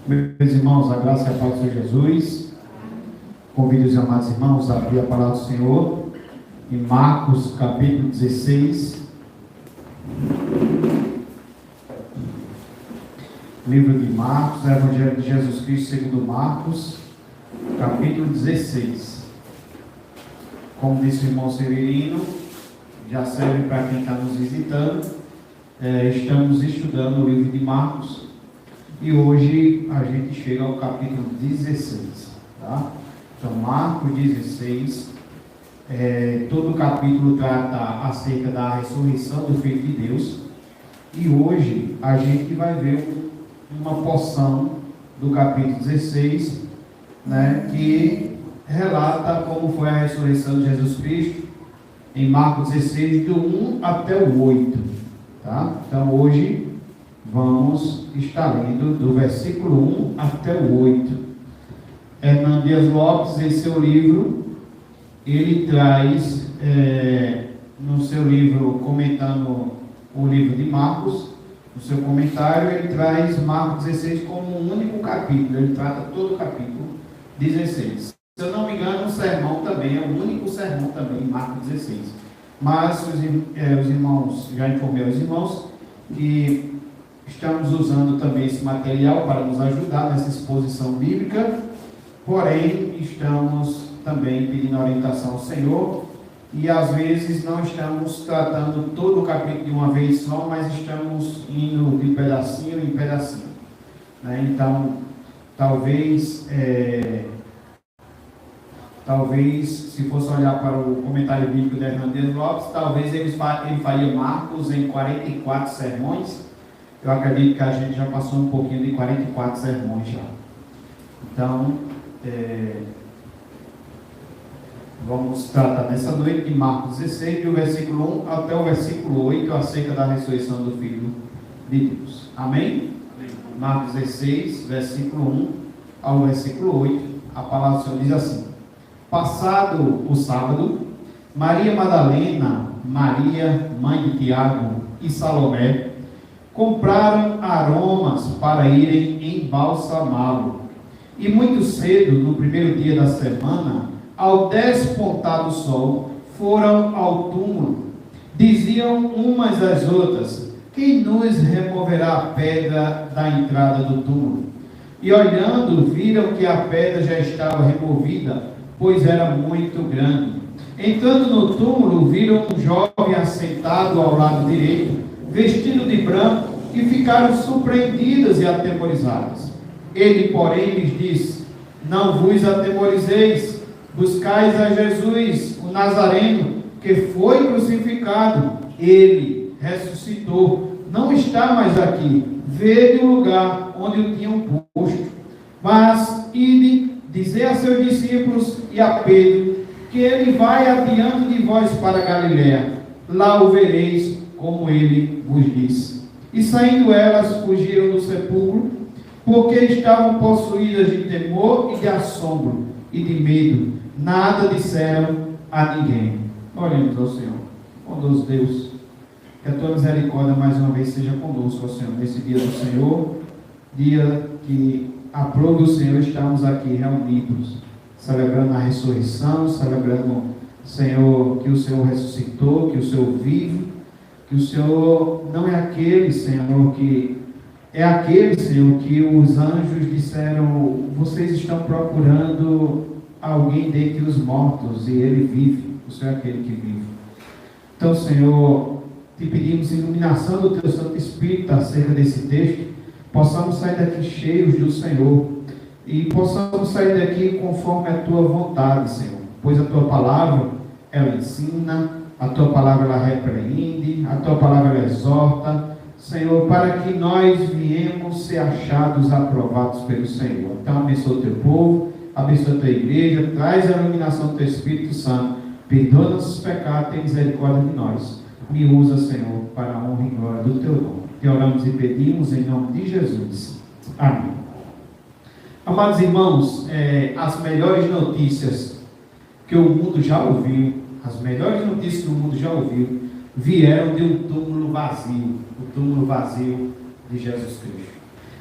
Meus irmãos, a graça e a paz do Senhor Jesus. Convido os amados irmãos a abrir a palavra do Senhor em Marcos, capítulo 16. Livro de Marcos, Evangelho de Jesus Cristo segundo Marcos, capítulo 16. Como disse o irmão Severino, já serve para quem está nos visitando. Estamos estudando o livro de Marcos e hoje a gente chega ao capítulo 16, tá? Então, Marcos 16, todo o capítulo trata acerca da ressurreição do Filho de Deus, e hoje a gente vai ver uma porção do capítulo 16, que relata como foi a ressurreição de Jesus Cristo, em Marcos 16, do 1 até o 8, tá? Então, hoje vamos estar lendo do versículo 1 até o 8. Hernando Dias Lopes, em seu livro, ele traz, no seu livro, comentando o livro de Marcos, no seu comentário, ele traz Marcos 16 como um único capítulo, ele trata todo o capítulo 16. Se eu não me engano, o sermão também é o único sermão também, Marcos 16. Mas os irmãos, já informei aos irmãos que estamos usando também esse material para nos ajudar nessa exposição bíblica, porém estamos também pedindo orientação ao Senhor e às vezes não estamos tratando todo o capítulo de uma vez só, mas estamos indo de pedacinho em pedacinho, Então, talvez, se fosse olhar para o comentário bíblico de Hernando Lopes, talvez ele faria Marcos em 44 sermões. Eu acredito que a gente já passou um pouquinho de 44 sermões já. Então, vamos tratar nessa noite de Marcos 16, do versículo 1 até o versículo 8, acerca da ressurreição do Filho de Deus. Amém? Amém. Marcos 16, versículo 1 ao versículo 8, a palavra do Senhor diz assim: Passado o sábado, Maria Madalena, Maria, mãe de Tiago, e Salomé compraram aromas para irem embalsamá-lo. E muito cedo, no primeiro dia da semana, ao despontar do sol, foram ao túmulo. Diziam umas às outras: quem nos removerá a pedra da entrada do túmulo? E olhando, viram que a pedra já estava removida, pois era muito grande. Entrando no túmulo, viram um jovem assentado ao lado direito, vestido de branco, e ficaram surpreendidas e atemorizadas. Ele, porém, lhes disse: não vos atemorizeis, buscais a Jesus, o Nazareno, que foi crucificado. Ele ressuscitou, não está mais aqui. Vede o lugar onde o tinham posto. Mas ide, dizei a seus discípulos e a Pedro, que ele vai adiante de vós para Galiléia. Lá o vereis, como ele vos disse. E saindo elas, fugiram do sepulcro, porque estavam possuídas de temor e de assombro e de medo. Nada disseram a ninguém. Oremos ao Senhor. Bondoso Deus, que a tua misericórdia mais uma vez seja conosco, ó Senhor, nesse dia do Senhor, dia que aprove o Senhor estarmos aqui reunidos, celebrando a ressurreição, celebrando, Senhor, que o Senhor ressuscitou, que o Senhor vive, que o Senhor não é aquele, Senhor, que é aquele, Senhor, que os anjos disseram: vocês estão procurando alguém dentre os mortos, e ele vive. O Senhor é aquele que vive. Então, Senhor, te pedimos iluminação do teu Santo Espírito acerca desse texto, possamos sair daqui cheios do Senhor, e possamos sair daqui conforme a tua vontade, Senhor, pois a tua palavra, ela ensina, a tua palavra ela repreende, a tua palavra ela exorta, Senhor, para que nós viemos ser achados, aprovados pelo Senhor. Então, abençoa o teu povo, abençoa a tua igreja, traz a iluminação do teu Espírito Santo, perdoa nossos pecados, tem misericórdia de nós. Me usa, Senhor, para a honra e glória do teu nome. Te oramos e pedimos em nome de Jesus. Amém. Amados irmãos, as melhores notícias que o mundo já ouviu, as melhores notícias que o mundo já ouviu, vieram de um túmulo vazio, o túmulo vazio de Jesus Cristo.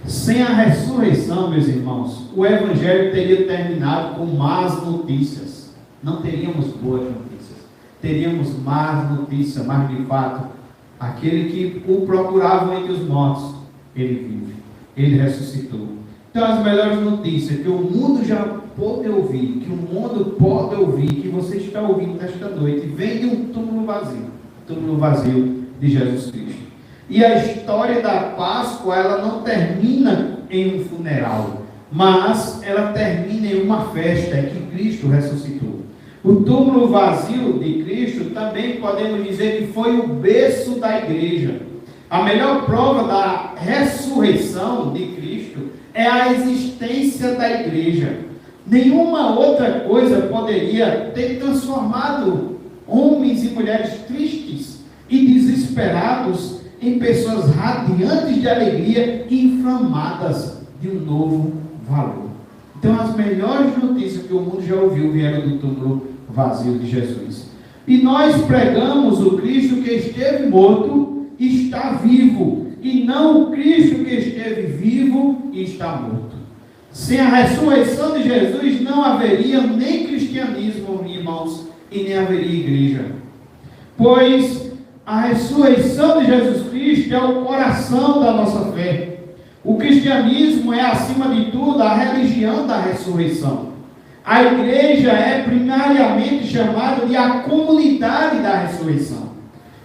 Sem a ressurreição, meus irmãos, o Evangelho teria terminado com más notícias. Não teríamos boas notícias. Teríamos más notícias, mas de fato, aquele que o procuravam entre os mortos, ele vive. Ele ressuscitou. Então, as melhores notícias que o mundo já pode ouvir, que o mundo pode ouvir, que você está ouvindo nesta noite, vem de um túmulo vazio de Jesus Cristo. E a história da Páscoa, ela não termina em um funeral, mas ela termina em uma festa, é que Cristo ressuscitou. O túmulo vazio de Cristo também podemos dizer que foi o berço da igreja. A melhor prova da ressurreição de Cristo é a existência da igreja. Nenhuma outra coisa poderia ter transformado homens e mulheres tristes e desesperados em pessoas radiantes de alegria e inflamadas de um novo valor. Então, as melhores notícias que o mundo já ouviu vieram do túmulo vazio de Jesus. E nós pregamos o Cristo que esteve morto e está vivo, e não o Cristo que esteve vivo e está morto. Sem a ressurreição de Jesus, não haveria nem cristianismo, irmãos, e nem haveria igreja. Pois a ressurreição de Jesus Cristo é o coração da nossa fé. O cristianismo é, acima de tudo, a religião da ressurreição. A igreja é primariamente chamada de a comunidade da ressurreição.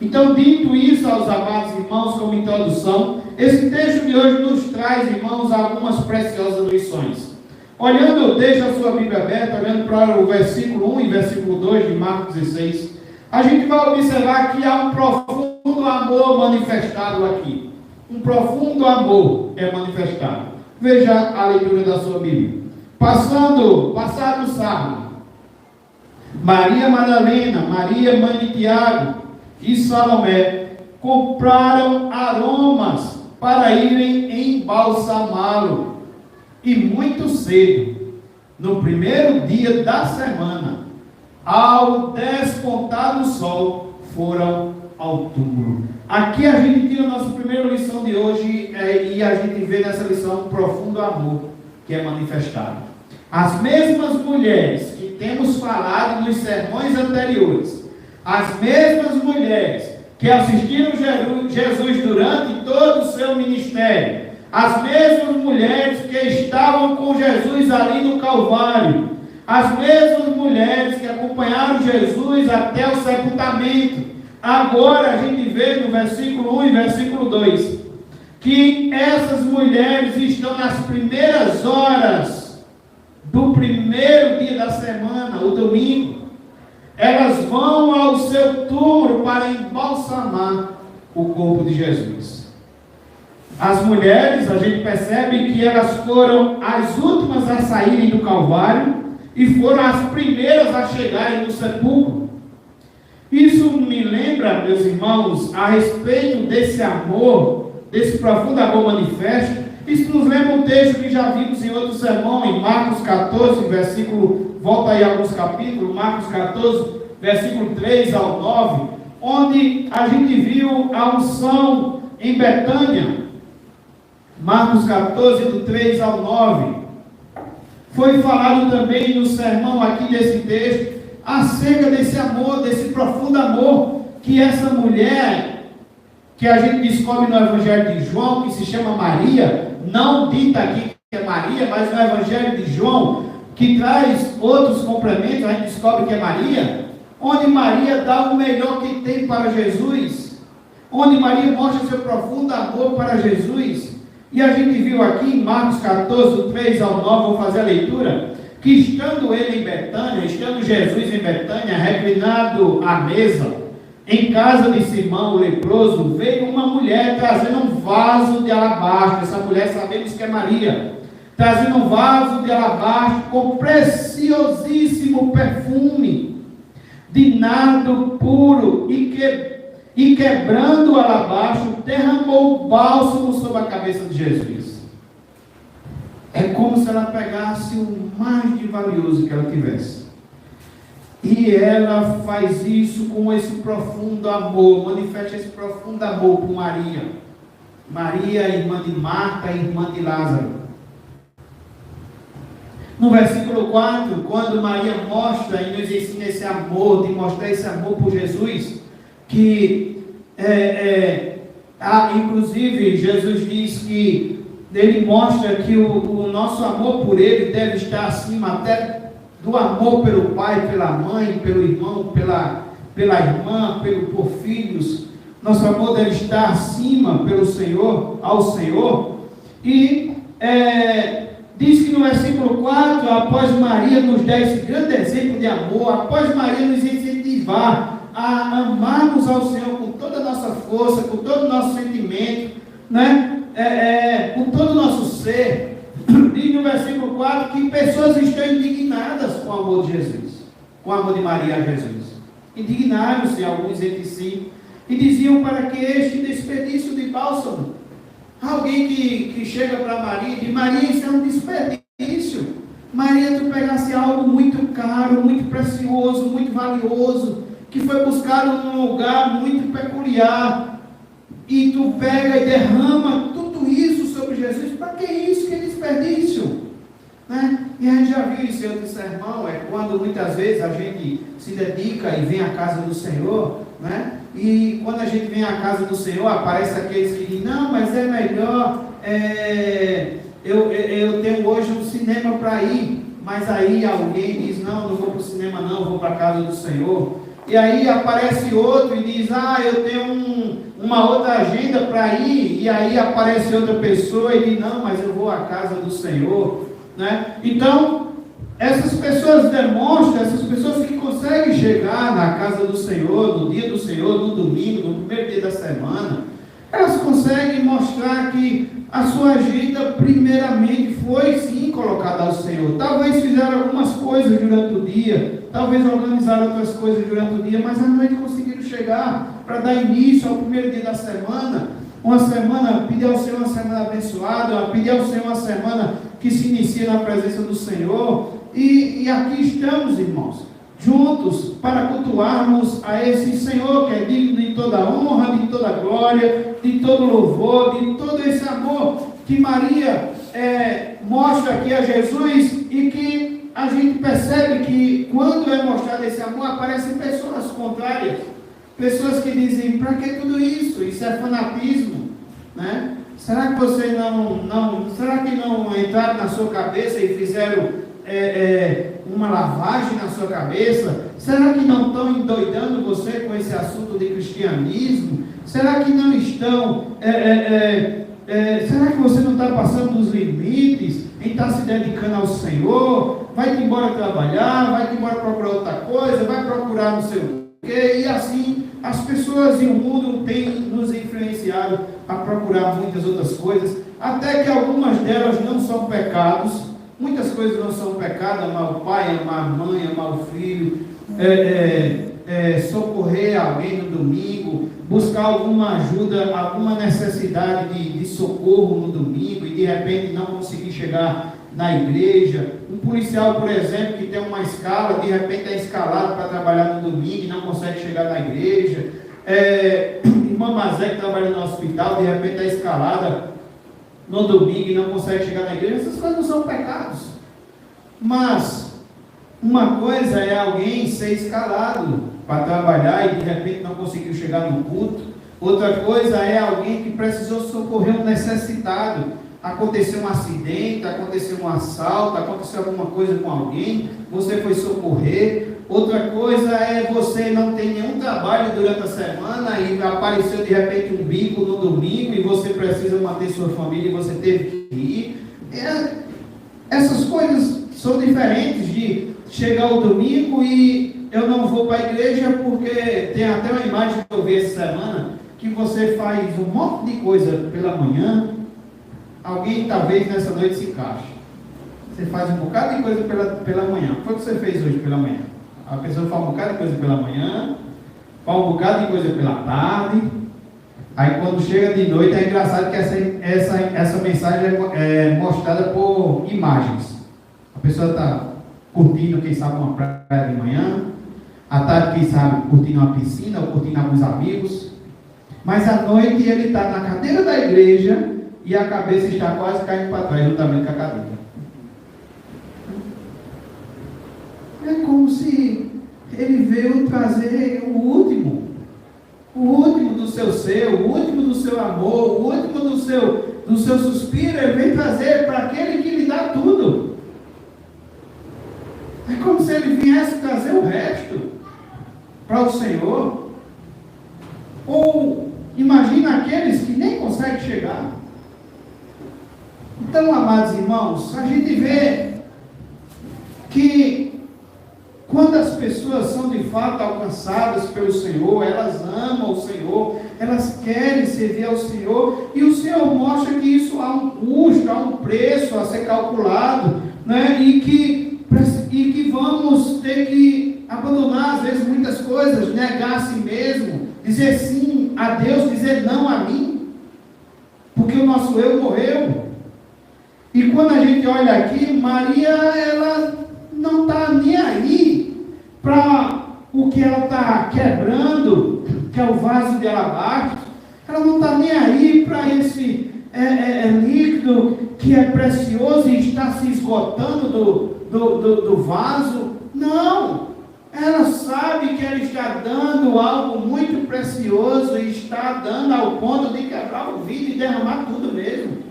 Então, dito isso aos amados irmãos como introdução, esse texto de hoje nos traz, irmãos, algumas preciosas lições. Olhando, deixa a sua Bíblia aberta, olhando para o versículo 1 e versículo 2 de Marcos 16, a gente vai observar que há um profundo amor manifestado aqui. Um profundo amor é manifestado. Veja a leitura da sua Bíblia. Passado o sábado, Maria Madalena, Maria mãe de Tiago e Salomé compraram aromas para irem embalsamá-lo. E muito cedo, no primeiro dia da semana, ao despontar do sol, foram ao túmulo. Aqui a gente tira a nossa primeira lição de hoje, e a gente vê nessa lição um profundo amor que é manifestado. As mesmas mulheres que temos falado nos sermões anteriores, as mesmas mulheres que assistiram Jesus durante todo o seu ministério, as mesmas mulheres que estavam com Jesus ali no Calvário, as mesmas mulheres que acompanharam Jesus até o sepultamento, agora a gente vê no versículo 1 e versículo 2, que essas mulheres estão nas primeiras horas do primeiro dia da semana, o domingo. Elas vão ao seu túmulo para embalsamar o corpo de Jesus. As mulheres, a gente percebe que elas foram as últimas a saírem do Calvário e foram as primeiras a chegarem no sepulcro. Isso me lembra, meus irmãos, a respeito desse amor, desse profundo amor manifesto. Isso nos lembra um texto que já vimos em outro sermão, em Marcos 14, versículo, volta aí alguns capítulos, Marcos 14, versículo 3 ao 9, onde a gente viu a unção em Betânia. Marcos 14, do 3 ao 9. Foi falado também no sermão aqui desse texto, acerca desse amor, desse profundo amor, que essa mulher, que a gente descobre no Evangelho de João, que se chama Maria, não dita aqui que é Maria, mas no Evangelho de João, que traz outros complementos, a gente descobre que é Maria, onde Maria dá o melhor que tem para Jesus, onde Maria mostra seu profundo amor para Jesus. E a gente viu aqui em Marcos 14, do 3 ao 9, vou fazer a leitura, que estando ele em Betânia, estando Jesus em Betânia, reclinado à mesa, em casa de Simão, o leproso, veio uma mulher trazendo um vaso de alabastro. Essa mulher sabemos que é Maria, trazendo um vaso de alabastro com preciosíssimo perfume de nardo puro, e quebrando o alabastro, derramou o bálsamo sobre a cabeça de Jesus. É como se ela pegasse o mais de valioso que ela tivesse. E ela faz isso com esse profundo amor, manifesta esse profundo amor por Maria. Maria, irmã de Marta, irmã de Lázaro. No versículo 4, quando Maria mostra e nos ensina esse amor, de mostrar esse amor por Jesus, que inclusive Jesus diz que ele mostra que o nosso amor por ele deve estar acima até do amor pelo pai, pela mãe, pelo irmão, pela irmã, por filhos. Nosso amor deve estar acima pelo Senhor, ao Senhor. E diz que no versículo 4, após Maria nos dar esse grande exemplo de amor, após Maria nos incentivar a amarmos ao Senhor com toda a nossa força, com todo o nosso sentimento, né? Com todo o nosso ser, diz no versículo 4 que pessoas estão indignadas com o amor de Jesus, com o amor de Maria a Jesus. Indignaram-se alguns entre si e diziam para que este desperdício de bálsamo. Alguém que chega para Maria e diz: Maria, isso é um desperdício. Maria, tu pegasse algo muito caro, muito precioso, muito valioso, que foi buscado num lugar muito peculiar, e tu pega e derrama tudo isso sobre Jesus. Para que isso? Que desperdício, né? E a gente já viu esse outro sermão, quando muitas vezes a gente se dedica e vem à casa do Senhor, né? E quando a gente vem à casa do Senhor, aparece aqueles que dizem: não, mas é melhor, eu tenho hoje um cinema para ir, mas aí alguém diz: não vou para o cinema não, vou para a casa do Senhor. E aí aparece outro e diz: eu tenho uma outra agenda para ir, e aí aparece outra pessoa e diz: não, mas eu vou à casa do Senhor, né? Então, essas pessoas demonstram, essas pessoas que conseguem chegar na casa do Senhor, no dia do Senhor, no domingo, no primeiro dia da semana, elas conseguem mostrar que a sua agenda primeiramente foi sim colocada ao Senhor. Talvez fizeram algumas coisas durante o dia, talvez organizaram outras coisas durante o dia, mas à noite conseguiram chegar para dar início ao primeiro dia da semana. Uma semana, pedir ao Senhor uma semana abençoada, pedir ao Senhor uma semana que se inicia na presença do Senhor. E aqui estamos, irmãos, juntos para cultuarmos a esse Senhor que é digno de toda honra, de toda glória, de todo louvor, de todo esse amor que Maria mostra aqui a Jesus, e que a gente percebe que quando é mostrado esse amor, aparecem pessoas contrárias, pessoas que dizem: para que tudo isso? Isso é fanatismo, né? Será que você será que não entraram na sua cabeça e fizeram uma lavagem na sua cabeça? Será que não estão endoidando você com esse assunto de cristianismo? Será que não estão será que você não está passando dos limites em estar se dedicando ao Senhor? Vai-te embora trabalhar, vai-te embora procurar outra coisa, vai procurar não sei o quê, e assim as pessoas e o mundo têm nos influenciado a procurar muitas outras coisas, até que algumas delas não são pecados. Muitas coisas não são pecado: amar o pai, amar a mãe, amar o filho, socorrer alguém no domingo, buscar alguma ajuda, alguma necessidade de socorro no domingo, e de repente não conseguir chegar na igreja. Um policial, por exemplo, que tem uma escala, de repente é escalado para trabalhar no domingo e não consegue chegar na igreja. Irmã Mazé, que trabalha no hospital, de repente é escalada no domingo e não consegue chegar na igreja. Essas coisas não são pecados. Mas uma coisa é alguém ser escalado para trabalhar e de repente não conseguiu chegar no culto. Outra coisa é alguém que precisou socorrer um necessitado. Aconteceu um acidente, aconteceu um assalto, aconteceu alguma coisa com alguém, você foi socorrer. Outra coisa é você não tem nenhum trabalho durante a semana e apareceu de repente um bico no domingo e você precisa manter sua família e você teve que ir. Essas coisas são diferentes de chegar ao domingo e eu não vou para a igreja porque tem até uma imagem que eu vi essa semana, que você faz um monte de coisa pela manhã. Alguém talvez nessa noite se encaixe. Você faz um bocado de coisa pela manhã. O que foi que você fez hoje pela manhã? A pessoa faz um bocado de coisa pela manhã, faz um bocado de coisa pela tarde. Aí quando chega de noite é engraçado que essa mensagem é mostrada por imagens. A pessoa está curtindo, quem sabe, uma praia de manhã. À tarde, quem sabe, curtindo uma piscina ou curtindo alguns amigos. Mas à noite ele está na cadeira da igreja e a cabeça está quase caindo para trás, juntamente com a cadeira. É como se ele veio trazer o último do seu ser, o último do seu amor, o último do seu suspiro. Ele veio trazer para aquele que lhe dá tudo. É como se ele viesse trazer o resto para o Senhor. Ou imagina aqueles que nem conseguem chegar. Então, amados irmãos, a gente vê que quando as pessoas são de fato alcançadas pelo Senhor, elas amam o Senhor, elas querem servir ao Senhor, e o Senhor mostra que isso há um custo, há um preço a ser calculado, né? E que vamos ter que abandonar às vezes muitas coisas, negar a si mesmo, dizer sim a Deus, dizer não a mim, porque o nosso eu morreu. E quando a gente olha aqui, Maria, ela não está nem aí para o que ela está quebrando, que é o vaso de alabastro. Ela não está nem aí para esse líquido que é precioso e está se esgotando do vaso. Não, ela sabe que ela está dando algo muito precioso e está dando ao ponto de quebrar o vidro e derramar tudo mesmo.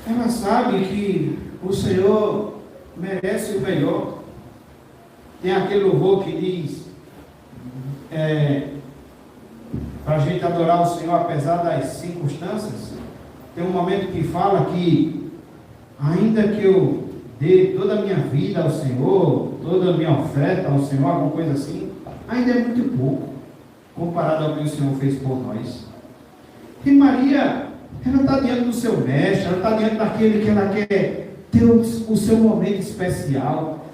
Ela sabe que o Senhor merece o melhor. Tem aquele louvor que diz para a gente adorar o Senhor apesar das circunstâncias. Tem um momento que fala que ainda que eu dê toda a minha vida ao Senhor, toda a minha oferta ao Senhor, alguma coisa assim, ainda é muito pouco comparado ao que o Senhor fez por nós. E Maria, ela está diante do seu mestre, ela está diante daquele que ela quer ter o seu momento especial,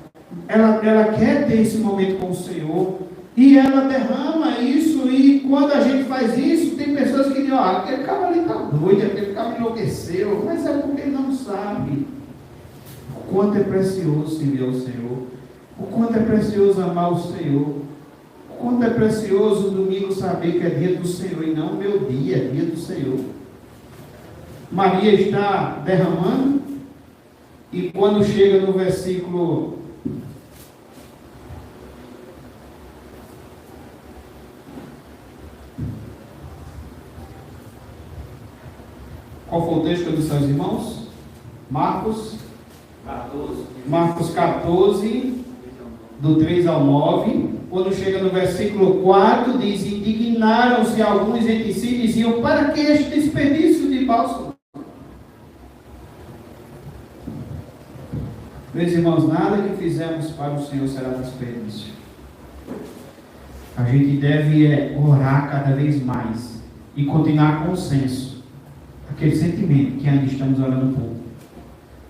ela quer ter esse momento com o Senhor, e ela derrama isso. E quando a gente faz isso, tem pessoas que dizem: aquele cara ali está doido, aquele cara enlouqueceu, mas é porque ele não sabe o quanto é precioso servir ao Senhor, o quanto é precioso amar o Senhor, o quanto é precioso o domingo saber que é dia do Senhor e não meu dia, é dia do Senhor. Maria está derramando, e quando chega no versículo 14, qual foi o texto dos seus irmãos? Marcos 14, do 3 ao 9. Quando chega no versículo 4, diz: indignaram-se alguns entre si e diziam: para que este desperdício de bálsamo? Meus irmãos, nada que fizemos para o Senhor será desperdício. A gente deve orar cada vez mais e continuar com o senso, aquele sentimento que ainda estamos orando pouco.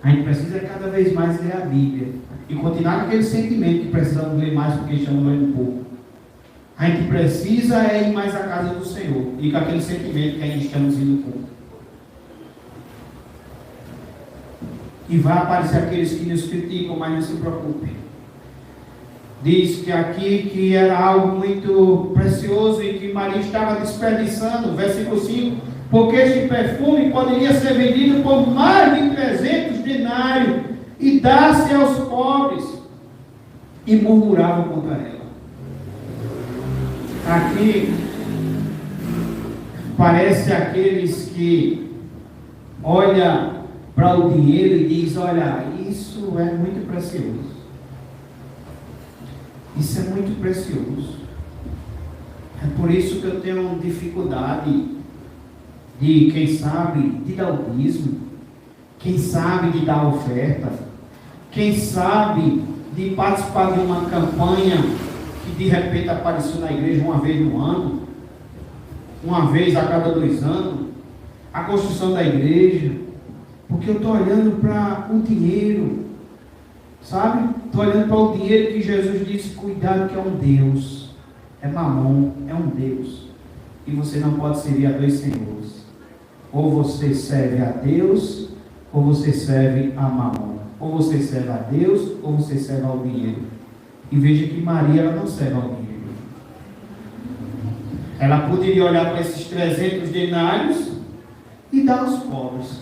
A gente precisa cada vez mais ler a Bíblia e continuar com aquele sentimento que precisamos ler mais porque estamos lendo pouco. A gente precisa ir mais à casa do Senhor e com aquele sentimento que ainda estamos indo pouco. E vai aparecer aqueles que nos criticam, mas não se preocupe. Diz que aqui que era algo muito precioso e que Maria estava desperdiçando. Versículo 5: porque este perfume poderia ser vendido por mais de 300 denários e dar-se aos pobres. E murmuravam contra ela. Aqui parece aqueles que olham para o dinheiro e diz: olha, isso é muito precioso. Isso é muito precioso. É por isso que eu tenho dificuldade de, quem sabe, de dar o dízimo, quem sabe de dar oferta, quem sabe de participar de uma campanha que de repente apareceu na igreja uma vez no ano, uma vez a cada 2 anos, a construção da igreja. Porque eu estou olhando para o dinheiro, sabe? Estou olhando para o dinheiro que Jesus disse: cuidado, que é um Deus, é mamon, é um Deus, e você não pode servir a 2 senhores. Ou você serve a Deus, ou você serve a mamon. Ou você serve a Deus, ou você serve ao dinheiro. E veja que Maria, ela não serve ao dinheiro. Ela poderia olhar para esses 300 denários e dar aos pobres.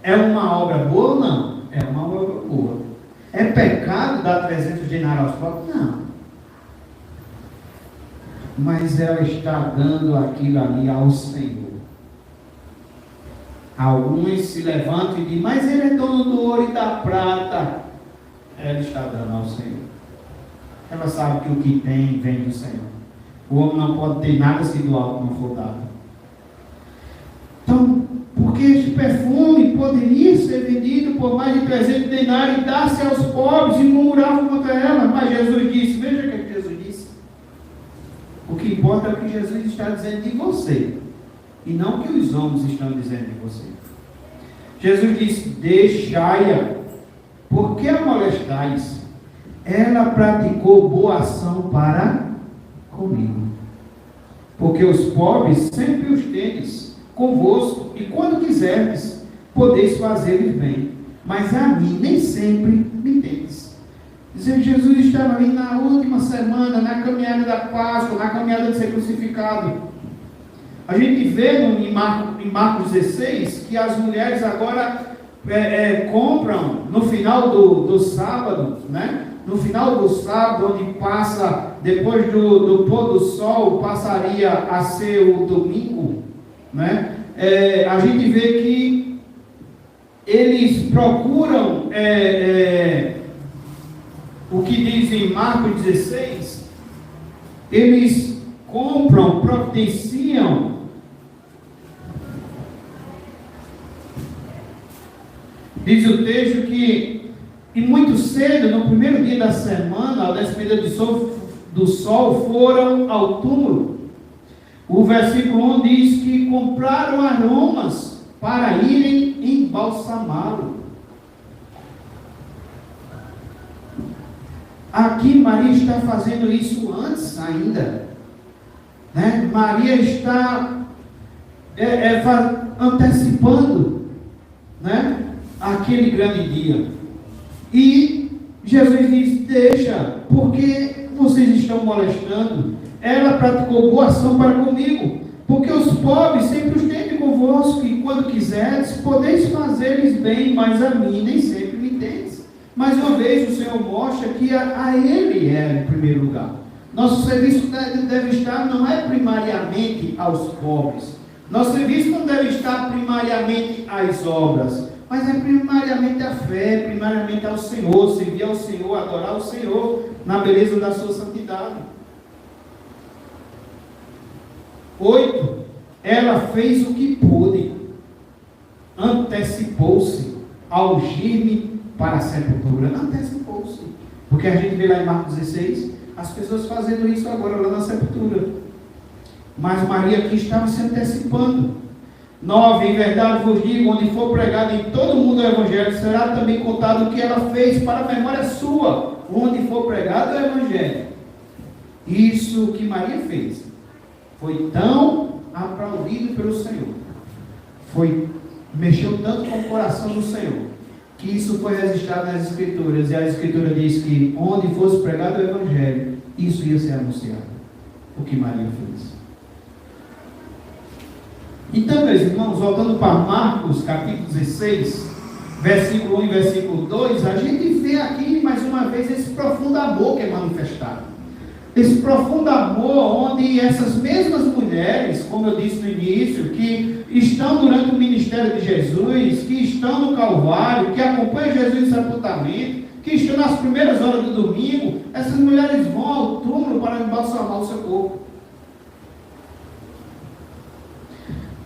É uma obra boa ou não? É uma obra boa. É pecado dar 300 denários aos pobres? Não. Mas ela está dando aquilo ali ao Senhor. Alguns se levantam e dizem, mas ele é dono do ouro e da prata. Ela está dando ao Senhor. Ela sabe que o que tem vem do Senhor. O homem não pode ter nada se do alto não for dado. Então, porque este perfume poderia ser vendido por mais de 300 denários e dar-se aos pobres, e murmuravam contra ela. Mas Jesus disse, veja o que Jesus disse. O que importa é o que Jesus está dizendo de você, e não o que os homens estão dizendo de você. Jesus disse, deixai-a, por que a molestais? Ela praticou boa ação para comigo. Porque os pobres sempre os tendes convosco, e quando quiserdes, podeis fazer-lhes bem. Mas a mim nem sempre me tendes. Jesus estava ali na última semana, na caminhada da Páscoa, na caminhada de ser crucificado. A gente vê em Marcos 16 que as mulheres agora compram no final do sábado, né? No final do sábado, onde passa, depois do pôr do sol, passaria a ser o domingo, né? A gente vê que eles procuram, o que diz em Marcos 16, eles compram, providenciam. Diz o texto que, e muito cedo, no primeiro dia da semana, ao despedida do sol, foram ao túmulo. O versículo 1 diz que compraram aromas para irem embalsamá-lo. Aqui Maria está fazendo isso antes ainda, né? Maria está antecipando, né, aquele grande dia. E Jesus diz, deixa, porque vocês estão molestando. Ela praticou boa ação para comigo, porque os pobres sempre os têm convosco, e quando quiseres, podeis fazer-lhes bem, mas a mim nem sempre me tendes. Mais uma vez o Senhor mostra que a Ele é em primeiro lugar. Nosso serviço deve estar, não é primariamente aos pobres. Nosso serviço não deve estar primariamente às obras, mas é primariamente a fé, primariamente ao Senhor, servir ao Senhor, adorar o Senhor na beleza da sua santidade. 8. Ela fez o que pôde, antecipou-se ao ungir-me para a sepultura. Antecipou-se, porque a gente vê lá em Marcos 16, as pessoas fazendo isso agora lá na sepultura. Mas Maria aqui estava se antecipando. 9. Em verdade vos digo, onde for pregado em todo o mundo o Evangelho, será também contado o que ela fez para a memória sua, onde for pregado o Evangelho. Isso que Maria fez foi tão aplaudido pelo Senhor, mexeu tanto com o coração do Senhor, que isso foi registrado nas Escrituras, e a Escritura diz que onde fosse pregado o Evangelho, isso ia ser anunciado, o que Maria fez. Então, meus irmãos, voltando para Marcos, capítulo 16, versículo 1 e versículo 2, a gente vê aqui, mais uma vez, esse profundo amor que é manifestado. Esse profundo amor, onde essas mesmas mulheres, como eu disse no início, que estão durante o ministério de Jesus, que estão no Calvário, que acompanham Jesus em sepultamento, que estão nas primeiras horas do domingo, essas mulheres vão ao túmulo para embalsamar o seu corpo.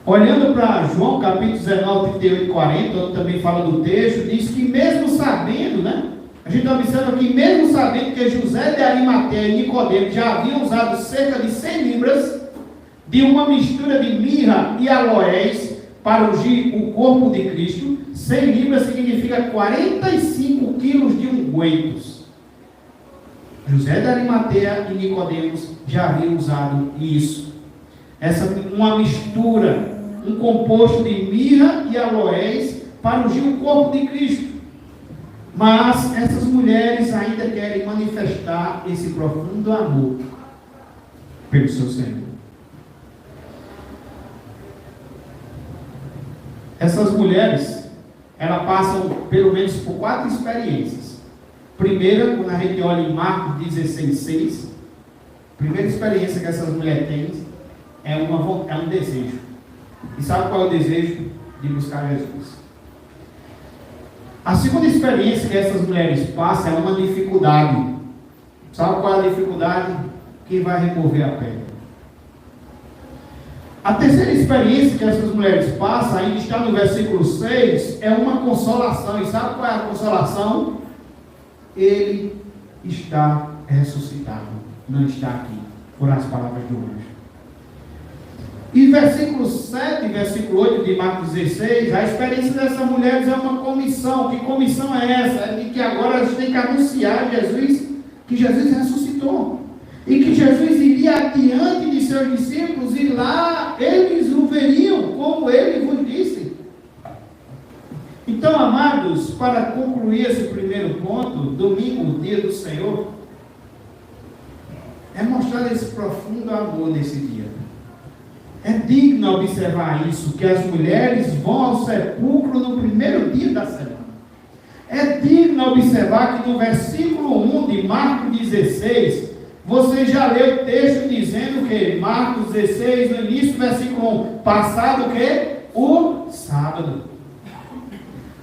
Olhando para João capítulo 19, 38 e 40, onde também fala do texto, diz que mesmo sabendo, né? A gente observa que mesmo sabendo que José de Arimateia e Nicodemo já haviam usado cerca de 100 libras de uma mistura de mirra e aloés para ungir o corpo de Cristo, 100 libras significa 45 quilos de ungüentos. José de Arimateia e Nicodemos já haviam usado isso. Uma mistura, um composto de mirra e aloés para ungir o corpo de Cristo. Mas essas mulheres ainda querem manifestar esse profundo amor pelo seu Senhor. Essas mulheres, elas passam pelo menos por 4 experiências. Primeira, quando a gente olha em Marcos 16:6, a primeira experiência que essas mulheres têm é um desejo. E sabe qual é o desejo? De buscar Jesus. A segunda experiência que essas mulheres passam é uma dificuldade. Sabe qual é a dificuldade? Quem vai remover a pedra. A terceira experiência que essas mulheres passam, ainda está no versículo 6, é uma consolação. E sabe qual é a consolação? Ele está ressuscitado, não está aqui, por as palavras do anjo. E versículo 7 e versículo 8 de Marcos 16, a experiência dessas mulheres é uma comissão. Que comissão é essa? É de que agora elas têm que anunciar Jesus, que Jesus ressuscitou. E que Jesus iria adiante de seus discípulos e lá eles o veriam, como ele vos disse. Então, amados, para concluir esse primeiro ponto, domingo, dia do Senhor, é mostrar esse profundo amor nesse dia. É digno observar isso, que as mulheres vão ao sepulcro no primeiro dia da semana. É digno observar que no versículo 1 de Marcos 16, você já leu o texto dizendo que Marcos 16, no início do versículo 1, passado o quê? O sábado.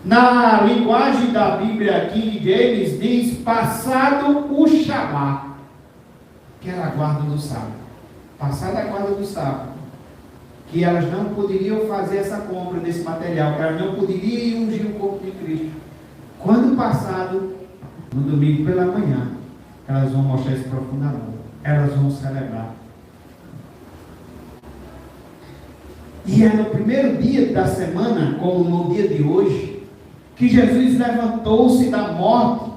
Na linguagem da Bíblia King James diz passado o Shabá, que era a guarda do sábado. Passada a guarda do sábado. Que elas não poderiam fazer essa compra desse material, que elas não poderiam ungir o corpo de Cristo. Quando passado, no domingo pela manhã, elas vão mostrar esse profundo amor. Elas vão celebrar. E é no primeiro dia da semana, como no dia de hoje, que Jesus levantou-se da morte,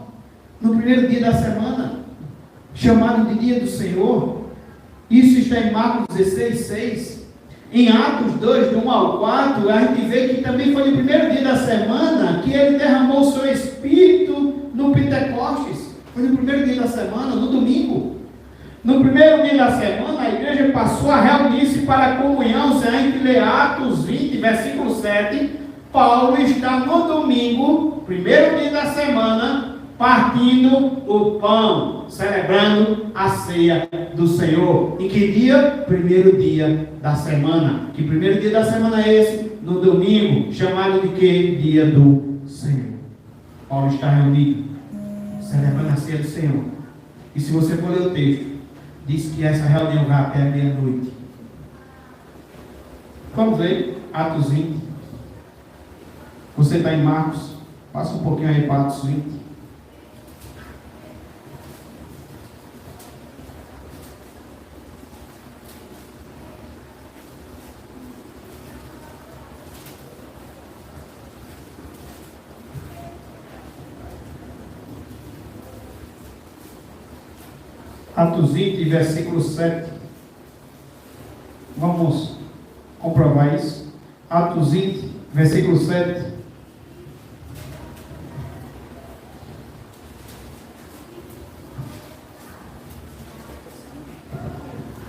no primeiro dia da semana, chamado de dia do Senhor. Isso está em Marcos 16:6. Em Atos 2, do 1 ao 4, a gente vê que também foi no primeiro dia da semana que ele derramou o seu Espírito no Pentecostes. Foi no primeiro dia da semana, no domingo. No primeiro dia da semana, a igreja passou a reunir-se para a comunhão. Se a gente lê Atos 20, versículo 7, Paulo está no domingo, primeiro dia da semana, partindo o pão, celebrando a ceia do Senhor. Em que dia? Primeiro dia da semana. Que primeiro dia da semana é esse? No domingo, chamado de quê? Dia do Senhor. Paulo está reunido, celebrando a ceia do Senhor. E se você for ler o texto, diz que essa reunião vai até meia-noite. Vamos ver Atos 20. Você está em Marcos, passa um pouquinho aí para Atos 20. Atos 20, versículo 7. Vamos comprovar isso. Atos 20, versículo 7.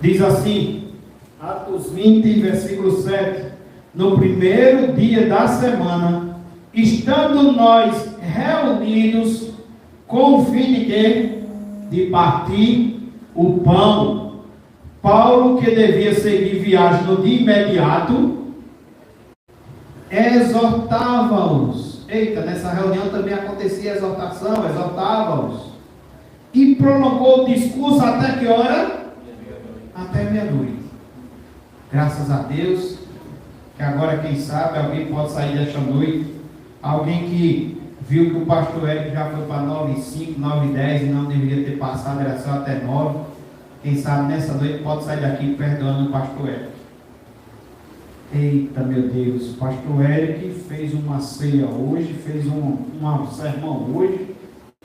Diz assim, Atos 20, versículo 7. No primeiro dia da semana, estando nós reunidos com o fim de quê? De partir o pão. Paulo, que devia seguir viagem no dia imediato, exortava-os. Eita, nessa reunião também acontecia exortação, exortava-os. E prolongou o discurso até que hora? Até meia-noite. Graças a Deus, que agora, quem sabe, alguém pode sair desta noite, alguém que viu que o pastor Érico já foi para 9h05, 9h10 e não deveria ter passado, era só até 9. Quem sabe nessa noite pode sair daqui perdoando o pastor Érico. Eita, meu Deus, o pastor Érico fez uma ceia hoje, fez um sermão hoje,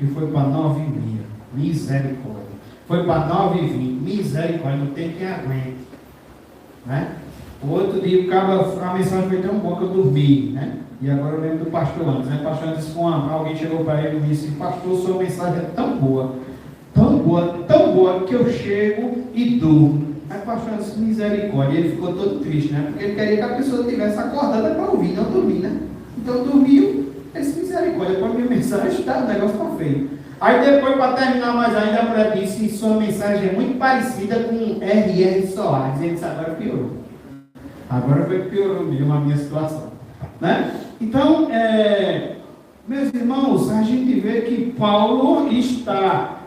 e foi para 9h30. Misericórdia. Foi para 9h20. Misericórdia, não tem quem aguente. Né? O outro dia a mensagem foi tão boa que eu dormi, né? E agora eu lembro do pastor antes, né? O pastor antes disse, alguém chegou para ele e disse, pastor, sua mensagem é tão boa, que eu chego e durmo. Aí o pastor, disse, misericórdia. Ele ficou todo triste, né? Porque ele queria que a pessoa estivesse acordada para ouvir, não dormir, né? Então dormiu, disse, misericórdia, quando minha mensagem está, o negócio está feio. Aí depois, para terminar mais ainda, a mulher disse, sua mensagem é muito parecida com R.R. Soares. Ele disse, agora piorou. Agora foi que piorou mesmo a minha situação, né? Então, meus irmãos, a gente vê que Paulo está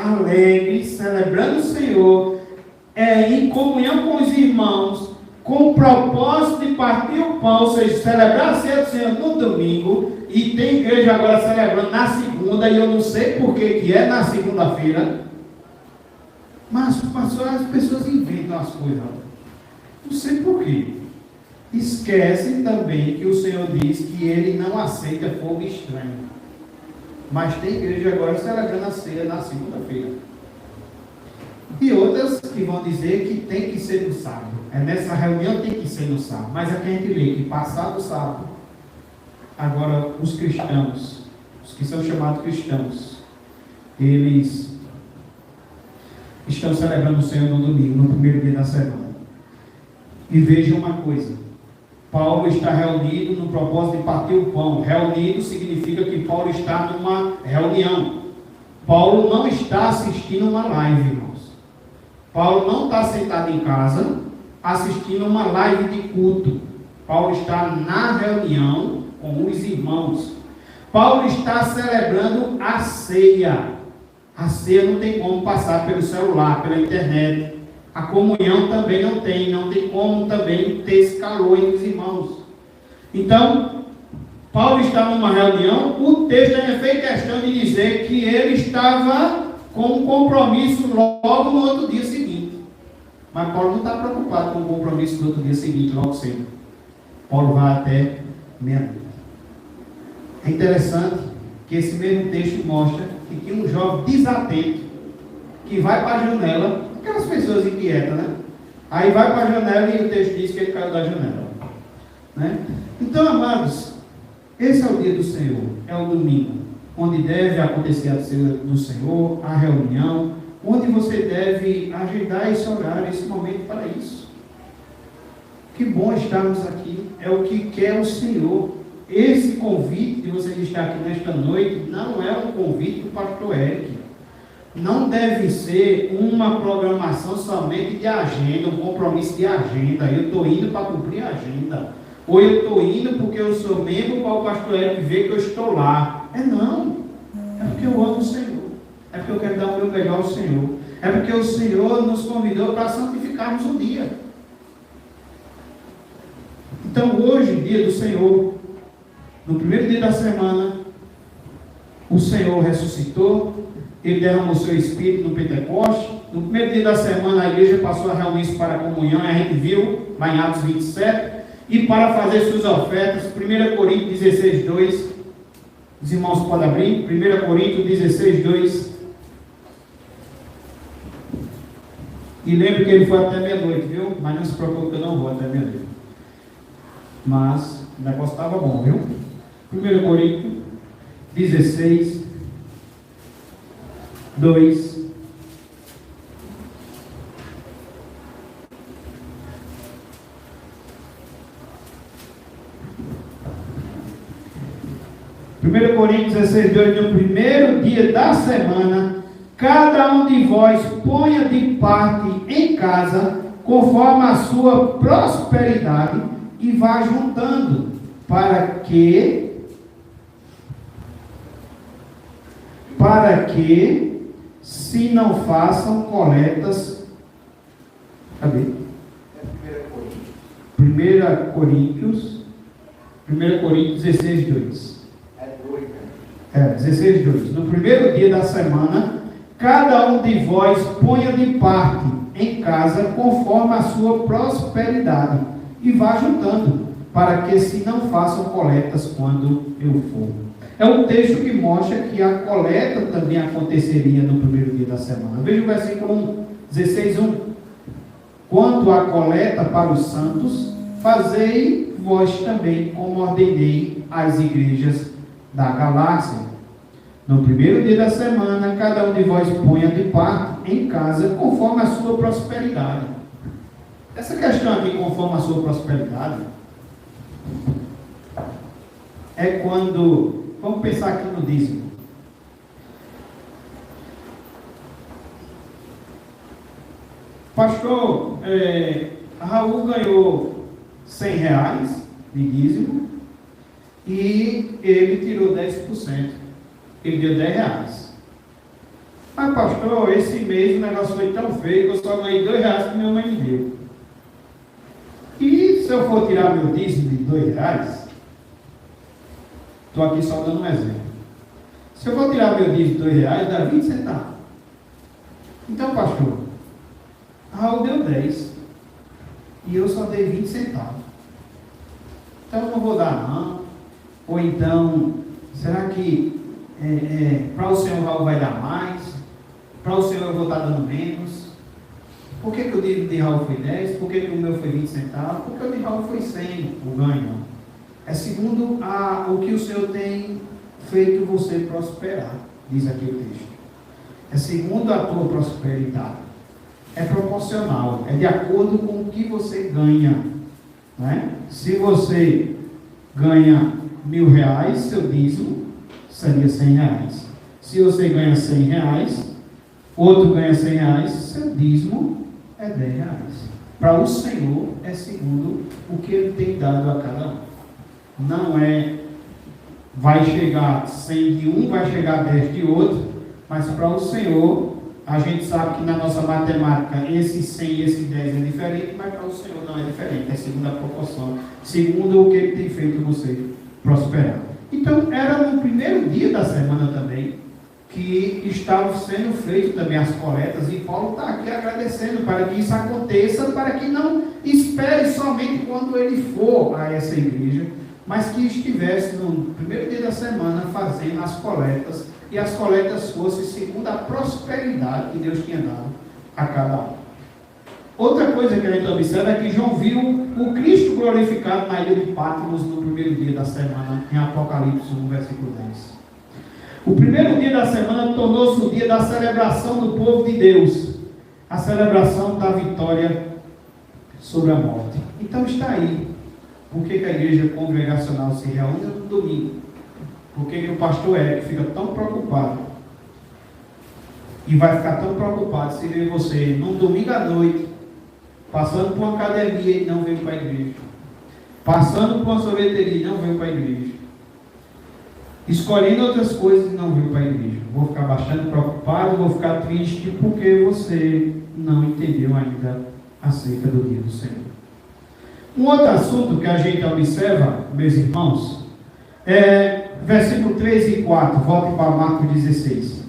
alegre, celebrando o Senhor, em comunhão com os irmãos, com o propósito de partir o pão, ou seja, celebrar a ceia do Senhor no domingo, e tem igreja agora celebrando na segunda, e eu não sei por que é na segunda-feira, mas pastor, as pessoas inventam as coisas, não sei por quê. Esquecem também que o Senhor diz que Ele não aceita fogo estranho. Mas tem igreja agora celebrando a ceia na segunda-feira. E outras que vão dizer que tem que ser no sábado. Nessa reunião tem que ser no sábado. Mas aqui a gente lê que passado o sábado, agora os cristãos, os que são chamados cristãos, eles estão celebrando o Senhor no domingo, no primeiro dia da semana. E vejam uma coisa. Paulo está reunido no propósito de partir o pão. Reunido significa que Paulo está numa reunião. Paulo não está assistindo uma live, irmãos. Paulo não está sentado em casa assistindo uma live de culto. Paulo está na reunião com os irmãos. Paulo está celebrando a ceia. A ceia não tem como passar pelo celular, pela internet. A comunhão também não tem como também ter esse calor entre os irmãos. Então, Paulo está numa reunião, o texto ainda fez questão de dizer que ele estava com um compromisso logo no outro dia seguinte. Mas Paulo não está preocupado com o compromisso do outro dia seguinte, logo cedo. Paulo vai até meia-noite. É interessante que esse mesmo texto mostra que tinha um jovem desatento que vai para a janela. Aquelas pessoas inquietas, né? Aí vai para a janela e o texto diz que ele caiu da janela, né? Então, amados, esse é o dia do Senhor, é o domingo, onde deve acontecer a ceia do Senhor, a reunião, onde você deve agendar esse horário, esse momento para isso. Que bom estarmos aqui, é o que quer o Senhor. Esse convite de você estar aqui nesta noite não é um convite do pastor Eric. Não deve ser uma programação somente de agenda, um compromisso de agenda. Eu estou indo para cumprir a agenda. Ou eu estou indo porque eu sou membro para o pastor Eric ver que eu estou lá. Não. É porque eu amo o Senhor. É porque eu quero dar o meu melhor ao Senhor. É porque o Senhor nos convidou para santificarmos o dia. Então hoje, dia do Senhor, no primeiro dia da semana, o Senhor ressuscitou. Ele derramou o seu Espírito no Pentecoste. No primeiro dia da semana, a igreja passou a reunir-se para a comunhão. A gente viu lá em Atos 27. E para fazer suas ofertas, 1 Coríntios 16, 2. Os irmãos podem abrir. 1 Coríntios 16, 2. E lembre que ele foi até meia-noite, viu? Mas não se preocupe que eu não vou até meia-noite. Mas o negócio estava bom, viu? 1 Coríntios 16, 2. Primeiro Coríntios 16, 2, no primeiro dia da semana, cada um de vós ponha de parte em casa, conforme a sua prosperidade, e vá juntando, para que se não façam coletas. Cadê? 1 Coríntios 16, 2. 16, 2. No primeiro dia da semana, cada um de vós ponha de parte em casa, conforme a sua prosperidade, e vá juntando, para que se não façam coletas quando eu for. É um texto que mostra que a coleta também aconteceria no primeiro dia da semana. Veja o versículo 1, 16, 1. Quanto à coleta para os santos, fazei vós também como ordenei às igrejas da Galácia. No primeiro dia da semana, cada um de vós ponha de parte em casa, conforme a sua prosperidade. Essa questão aqui, conforme a sua prosperidade, é quando, vamos pensar aqui no dízimo. Pastor, Raul ganhou R$100 de dízimo e ele tirou 10%. Ele deu R$10. Mas pastor, esse mês o negócio foi tão feio que eu só ganhei R$2 que minha mãe me deu. E se eu for tirar meu dízimo de R$2, estou aqui só dando um exemplo. Se eu for tirar meu dízimo de R$2, dá 20 centavos. Então, pastor, Raul deu 10 e eu só dei 20 centavos. Então eu não vou dar não. Ou então, será que para o Senhor Raul vai dar mais? Para o Senhor eu vou estar dando menos? Por que o dízimo de Raul foi 10? Por que o meu foi 20 centavos? Porque o de Raul foi 100, o ganho. É segundo o que o Senhor tem feito você prosperar, diz aqui o texto. É segundo a tua prosperidade. É proporcional, é de acordo com o que você ganha. Né? Se você ganha R$1.000, seu dízimo seria R$100. Se você ganha R$100, outro ganha R$100, seu dízimo é R$10. Para o Senhor é segundo o que Ele tem dado a cada um. Não é, vai chegar 100 de um, vai chegar 10 de outro, mas para o Senhor, a gente sabe que na nossa matemática esse 100 e esse 10 é diferente, mas para o Senhor não é diferente, é segundo a proporção, segundo o que Ele tem feito você prosperar. Então, era no primeiro dia da semana também, que estavam sendo feitas também as coletas, e Paulo está aqui agradecendo para que isso aconteça, para que não espere somente quando ele for a essa igreja, mas que estivesse no primeiro dia da semana fazendo as coletas, e as coletas fossem segundo a prosperidade que Deus tinha dado a cada um. Outra coisa que a gente observa é que João viu o Cristo glorificado na ilha de Patmos no primeiro dia da semana, em Apocalipse 1, versículo 10. O primeiro dia da semana tornou-se o dia da celebração do povo de Deus, a celebração da vitória sobre a morte. Então está aí, por que a igreja congregacional se reúne no domingo? Por que o pastor Eric fica tão preocupado? E vai ficar tão preocupado se ver você num domingo à noite, passando por uma academia e não veio para a igreja, passando por uma sorveteria e não veio para a igreja, escolhendo outras coisas e não veio para a igreja. Vou ficar bastante preocupado, vou ficar triste porque você não entendeu ainda acerca do dia do Senhor. Um outro assunto que a gente observa, meus irmãos, é versículo 3 e 4, volte para Marcos 16.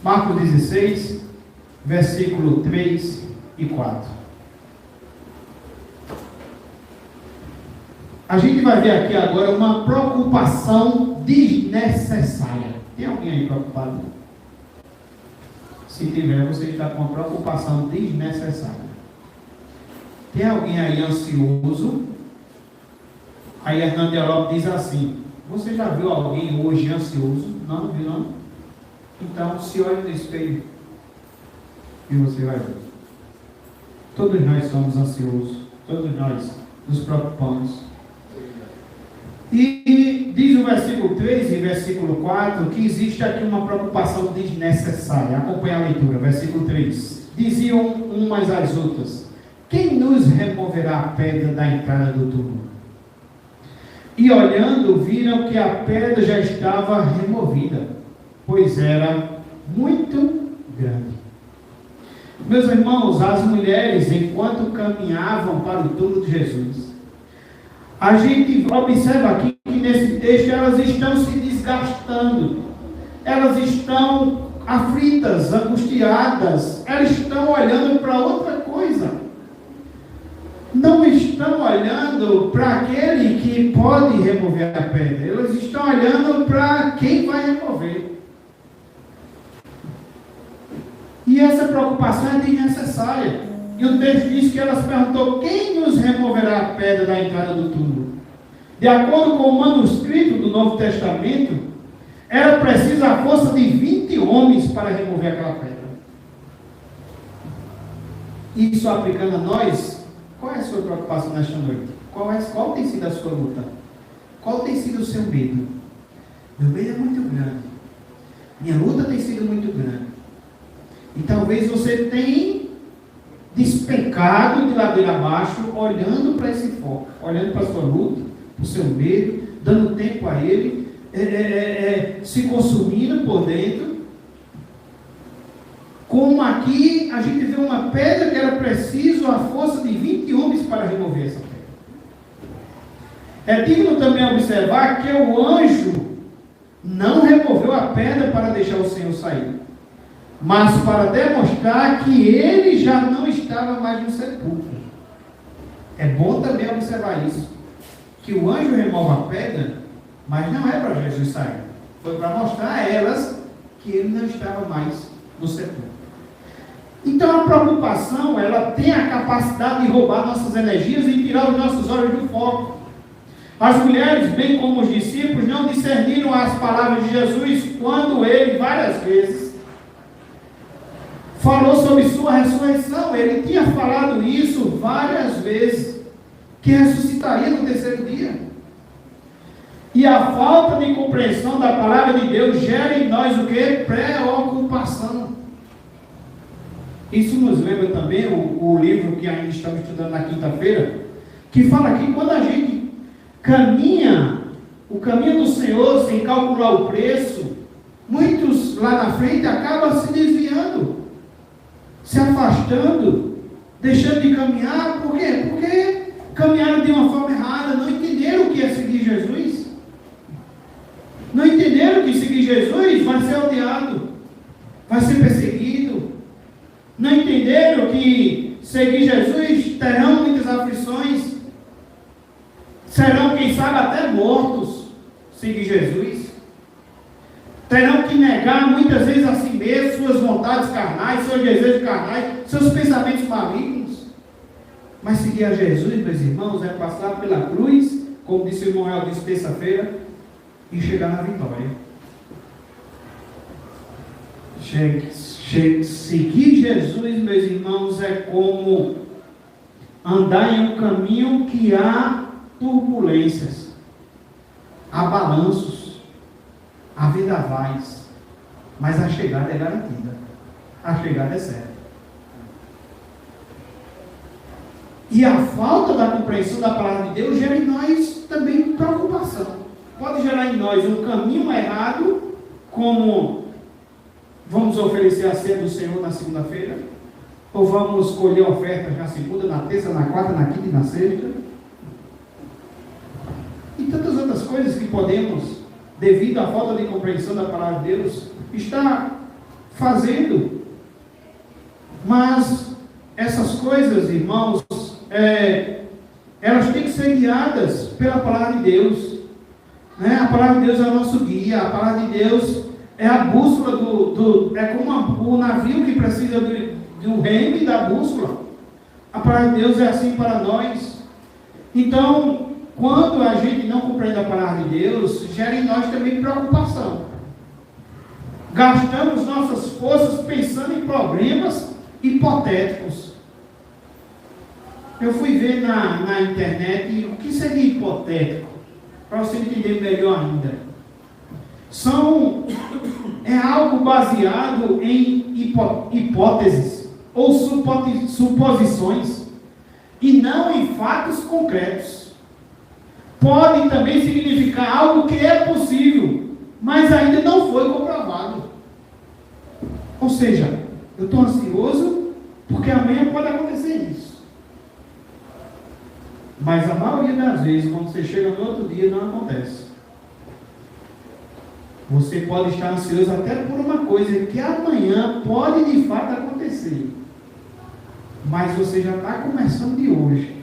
Marcos 16, versículo 3 e 4. A gente vai ver aqui agora uma preocupação desnecessária. Tem alguém aí preocupado? Se tiver, você está com uma preocupação desnecessária. Tem alguém aí ansioso? Aí Hernando Europa diz assim: você já viu alguém hoje ansioso? Não, viu não? Então se olhe no espelho e você vai ver. Todos nós somos ansiosos, todos nós nos preocupamos. E diz o versículo 3 e versículo 4 que existe aqui uma preocupação desnecessária. Acompanhe a leitura, versículo 3. Diziam umas às outras: quem nos removerá a pedra da entrada do túmulo? E olhando, viram que a pedra já estava removida, pois era muito grande. Meus irmãos, as mulheres, enquanto caminhavam para o túmulo de Jesus, a gente observa aqui que nesse texto elas estão se desgastando, elas estão aflitas, angustiadas, elas estão olhando para outra coisa. Não estão olhando para aquele que pode remover a pedra, elas estão olhando para quem vai remover. E essa preocupação é desnecessária. E o texto diz que elas perguntou: quem nos removerá a pedra da entrada do túmulo? De acordo com o manuscrito do Novo Testamento, era preciso a força de 20 homens para remover aquela pedra. Isso aplicando a nós, Qual é a sua preocupação nesta noite? Qual tem sido a sua luta? Qual tem sido o seu medo? Meu medo é muito grande. Minha luta tem sido muito grande. E talvez você tenha despecado de ladeira abaixo, olhando para esse foco, olhando para a sua luta, para o seu medo, dando tempo a ele, se consumindo por dentro. Como aqui a gente vê uma pedra que era preciso a força de 20 homens para remover essa pedra. É digno também observar que o anjo não removeu a pedra para deixar o Senhor sair, mas para demonstrar que ele já não estava mais no sepulcro. É bom também observar isso, que o anjo remove a pedra, mas não é para Jesus sair, foi para mostrar a elas que ele não estava mais no sepulcro. Então a preocupação, ela tem a capacidade de roubar nossas energias e tirar os nossos olhos do foco. As mulheres, bem como os discípulos, não discerniram as palavras de Jesus quando ele, várias vezes, falou sobre sua ressurreição. Ele tinha falado isso várias vezes, que ressuscitaria no terceiro dia. E a falta de compreensão da palavra de Deus gera em nós o que? Preocupação. Isso nos lembra também o livro que ainda estamos estudando na quinta-feira, que fala que quando a gente caminha o caminho do Senhor sem calcular o preço, muitos lá na frente acabam se desviando, se afastando, deixando de caminhar. Por quê? Porque caminharam de uma forma errada, não entenderam o que é seguir Jesus, não entenderam que seguir Jesus vai ser odiado, vai ser perseguido, não entenderam que seguir Jesus terão muitas aflições, serão, quem sabe, até mortos, seguir Jesus. Terão que negar muitas vezes a si mesmos, suas vontades carnais, seus desejos carnais, seus pensamentos malignos. Mas seguir a Jesus, meus irmãos, é passar pela cruz, como disse o irmão El, disse terça-feira, e chegar na vitória. Seguir Jesus, meus irmãos, é como andar em um caminho que há turbulências, há balanços, há vendavais, mas a chegada é garantida, a chegada é certa. E a falta da compreensão da palavra de Deus gera em nós também preocupação. Pode gerar em nós um caminho errado, como vamos oferecer a ceia do Senhor na segunda-feira, ou vamos colher ofertas na segunda, na terça, na quarta, na quinta e na sexta, e tantas outras coisas que podemos, devido à falta de compreensão da palavra de Deus, estar fazendo. Mas essas coisas, irmãos, elas têm que ser guiadas pela palavra de Deus, né? A palavra de Deus é o nosso guia, a palavra de Deus é a bússola é como o navio que precisa do remo e da bússola. A palavra de Deus é assim para nós. Então, quando a gente não compreende a palavra de Deus, gera em nós também preocupação. Gastamos nossas forças pensando em problemas hipotéticos. Eu fui ver na internet o que seria hipotético, para você entender melhor ainda. É algo baseado em hipóteses ou suposições e não em fatos concretos. Pode também significar algo que é possível, mas ainda não foi comprovado. Ou seja, eu estou ansioso porque amanhã pode acontecer isso. Mas a maioria das vezes, quando você chega no outro dia, não acontece. Você pode estar ansioso até por uma coisa que amanhã pode de fato acontecer, mas você já está começando de hoje.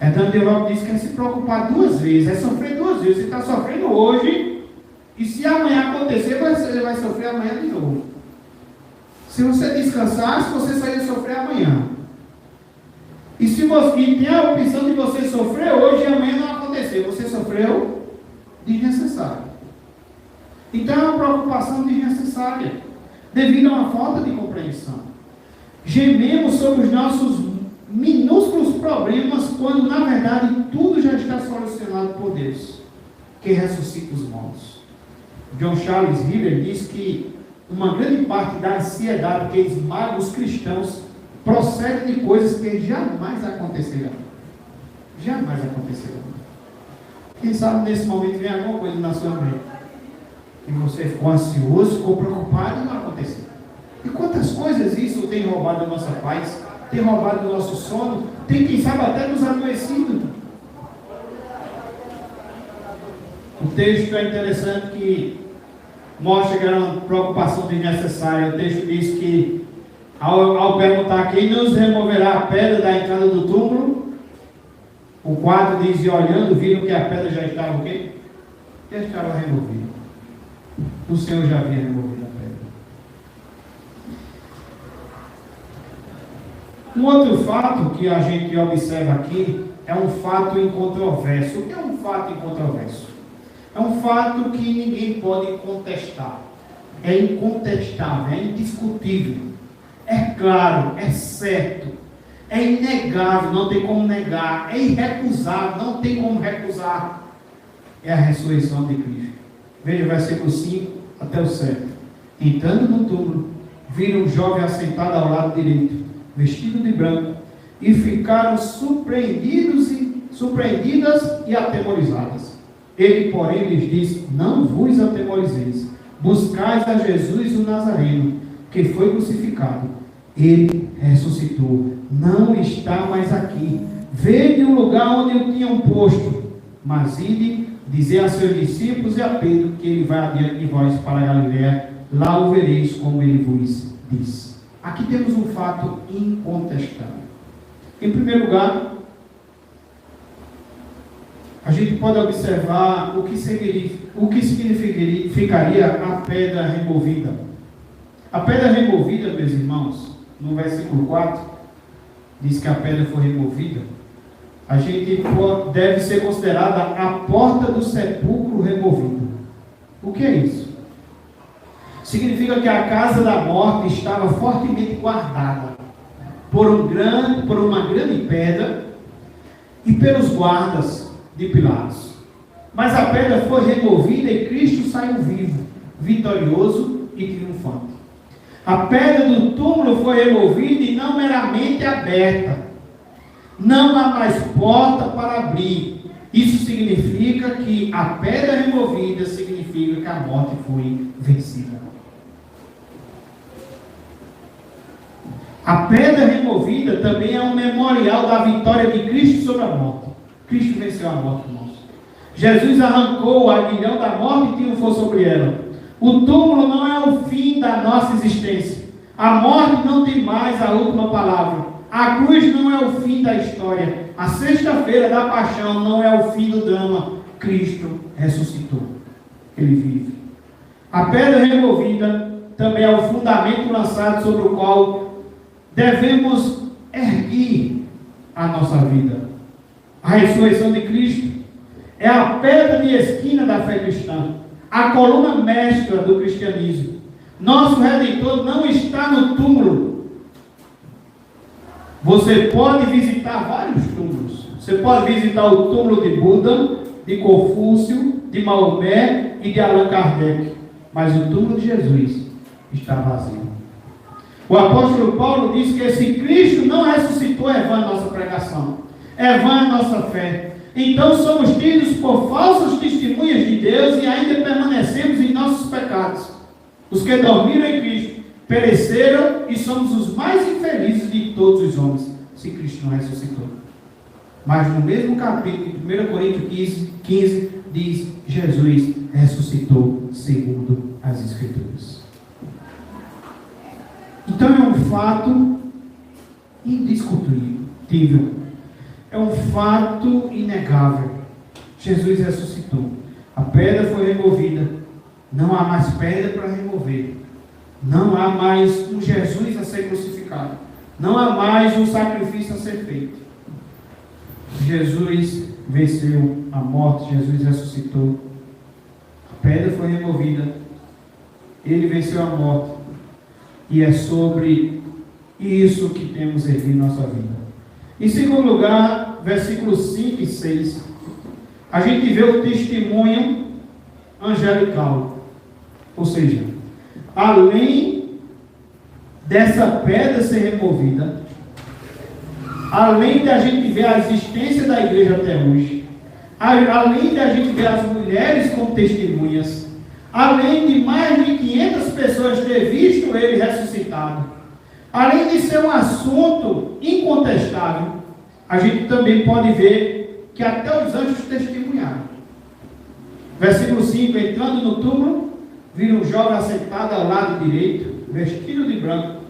Hernando Divaldo disse que é se preocupar duas vezes, é sofrer duas vezes. Você está sofrendo hoje, e se amanhã acontecer, você vai sofrer amanhã de novo. Se você descansasse, você só ia sofrer amanhã. E se você tem a opção de você sofrer hoje e amanhã não acontecer, você sofreu desnecessário. Então é uma preocupação desnecessária, devido a uma falta de compreensão. Gememos sobre os nossos minúsculos problemas, quando na verdade tudo já está solucionado por Deus, que ressuscita os mortos. John Charles River diz que uma grande parte da ansiedade que esmaga os cristãos procede de coisas que jamais acontecerão. Jamais acontecerão. Quem sabe nesse momento vem alguma coisa na sua mente e você ficou ansioso, ficou preocupado e não aconteceu. E quantas coisas isso tem roubado a nossa paz, tem roubado o nosso sono, tem quem sabe até nos adoecido. O texto é interessante, que mostra que era uma preocupação desnecessária. O texto diz que ao perguntar quem nos removerá a pedra da entrada do túmulo, o quadro diz, e olhando, viram que a pedra já estava o quê? Já estava removida. O Senhor já havia removido a pedra. Um outro fato que a gente observa aqui é um fato incontroverso. O que é um fato incontroverso? É um fato que ninguém pode contestar. É incontestável, é indiscutível. É claro, é certo, é inegável, não tem como negar, é irrecusável, não tem como recusar. É a ressurreição de Cristo. Veja o versículo 5 até o 7. Entrando no túmulo, viram um jovem assentado ao lado direito, vestido de branco, e ficaram surpreendidas e atemorizadas. Ele, porém, lhes disse: não vos atemorizeis, buscais a Jesus o Nazareno, que foi crucificado. Ele ressuscitou, não está mais aqui. Vede o lugar onde o tinham posto. Mas ide dizer a seus discípulos e a Pedro que ele vai adiante de vós para a Galiléia, lá o vereis como ele vos disse. Aqui temos um fato incontestável. Em primeiro lugar, a gente pode observar o que significaria a pedra removida. A pedra removida, meus irmãos, no versículo 4, diz que a pedra foi removida. A gente deve ser considerada a porta do sepulcro removida. O que é isso? Significa que a casa da morte estava fortemente guardada por uma grande pedra e pelos guardas de Pilatos. Mas a pedra foi removida e Cristo saiu vivo, vitorioso e triunfante. A pedra do túmulo foi removida e não meramente aberta. Não há mais porta para abrir. Isso significa que a pedra removida significa que a morte foi vencida. A pedra removida também é um memorial da vitória de Cristo sobre a morte. Cristo venceu a morte, irmãos. Jesus arrancou o aguilhão da morte e triunfou sobre ela. O túmulo não é o fim da nossa existência. A morte não tem mais a última palavra. A cruz não é o fim da história. A sexta-feira da paixão não é o fim do drama. Cristo ressuscitou. Ele vive. A pedra removida também é o fundamento lançado sobre o qual devemos erguer a nossa vida. A ressurreição de Cristo é a pedra de esquina da fé cristã, a coluna mestra do cristianismo. Nosso Redentor não está no túmulo. Você pode visitar vários túmulos. Você pode visitar o túmulo de Buda, de Confúcio, de Maomé e de Allan Kardec. Mas o túmulo de Jesus está vazio. O apóstolo Paulo diz que se Cristo não ressuscitou, é vã a nossa pregação, é vã a nossa fé. Então somos tidos por falsas testemunhas de Deus e ainda permanecemos em nossos pecados. Os que dormiram em Cristo pereceram e somos os mais infelizes de todos os homens, se Cristo não ressuscitou. Mas no mesmo capítulo, em 1 Coríntios 15, diz: Jesus ressuscitou segundo as Escrituras. Então é um fato indiscutível, é um fato inegável. Jesus ressuscitou, a pedra foi removida, não há mais pedra para remover, não há mais um Jesus a ser crucificado, não há mais um sacrifício a ser feito. Jesus venceu a morte, Jesus ressuscitou, a pedra foi removida, ele venceu a morte. E é sobre isso que temos erguido nossa vida. Em segundo lugar, versículos 5 e 6, a gente vê o testemunho angelical. Ou seja, além dessa pedra ser removida, além de a gente ver a existência da igreja até hoje, além de a gente ver as mulheres como testemunhas, além de mais de 500 pessoas ter visto ele ressuscitado, além de ser um assunto incontestável, a gente também pode ver que até os anjos testemunharam. Versículo 5, entrando no túmulo, viram um jovem assentado ao lado direito, vestido de branco,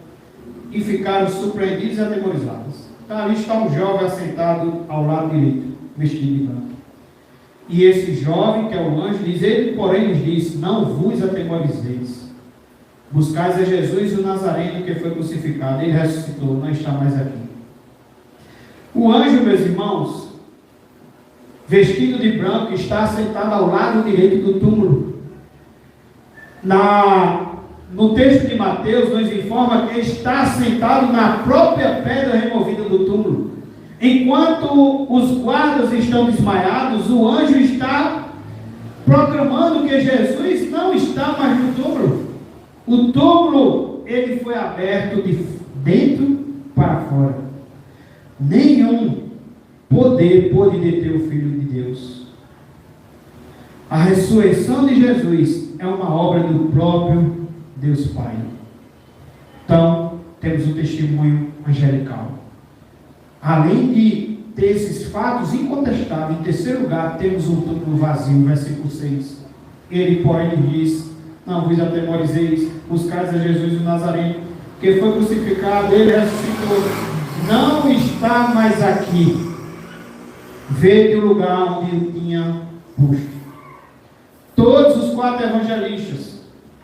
e ficaram surpreendidos e atemorizados. Então ali está um jovem assentado ao lado direito, vestido de branco. E esse jovem, que é o anjo, diz: ele, porém, lhes disse: não vos atemorizeis. Buscais a Jesus o Nazareno, que foi crucificado. Ele ressuscitou, não está mais aqui. O anjo, meus irmãos, vestido de branco, está sentado ao lado direito do túmulo. No texto de Mateus, nos informa que está sentado na própria pedra removida do túmulo. Enquanto os guardas estão desmaiados, o anjo está proclamando que Jesus não está mais no túmulo. O túmulo, ele foi aberto de dentro para fora. Nenhum poder pôde deter o Filho de Deus. A ressurreição de Jesus é uma obra do próprio Deus Pai. Então, temos o testemunho angelical. Além de ter esses fatos incontestáveis, em terceiro lugar, temos um túmulo vazio, versículo 6. Ele, porém, lhe diz: não vos atemorizeis, buscais a Jesus o Nazareno, que foi crucificado, ele ressuscitou, não está mais aqui. Vede o lugar onde ele tinha posto. Todos os 4 evangelistas,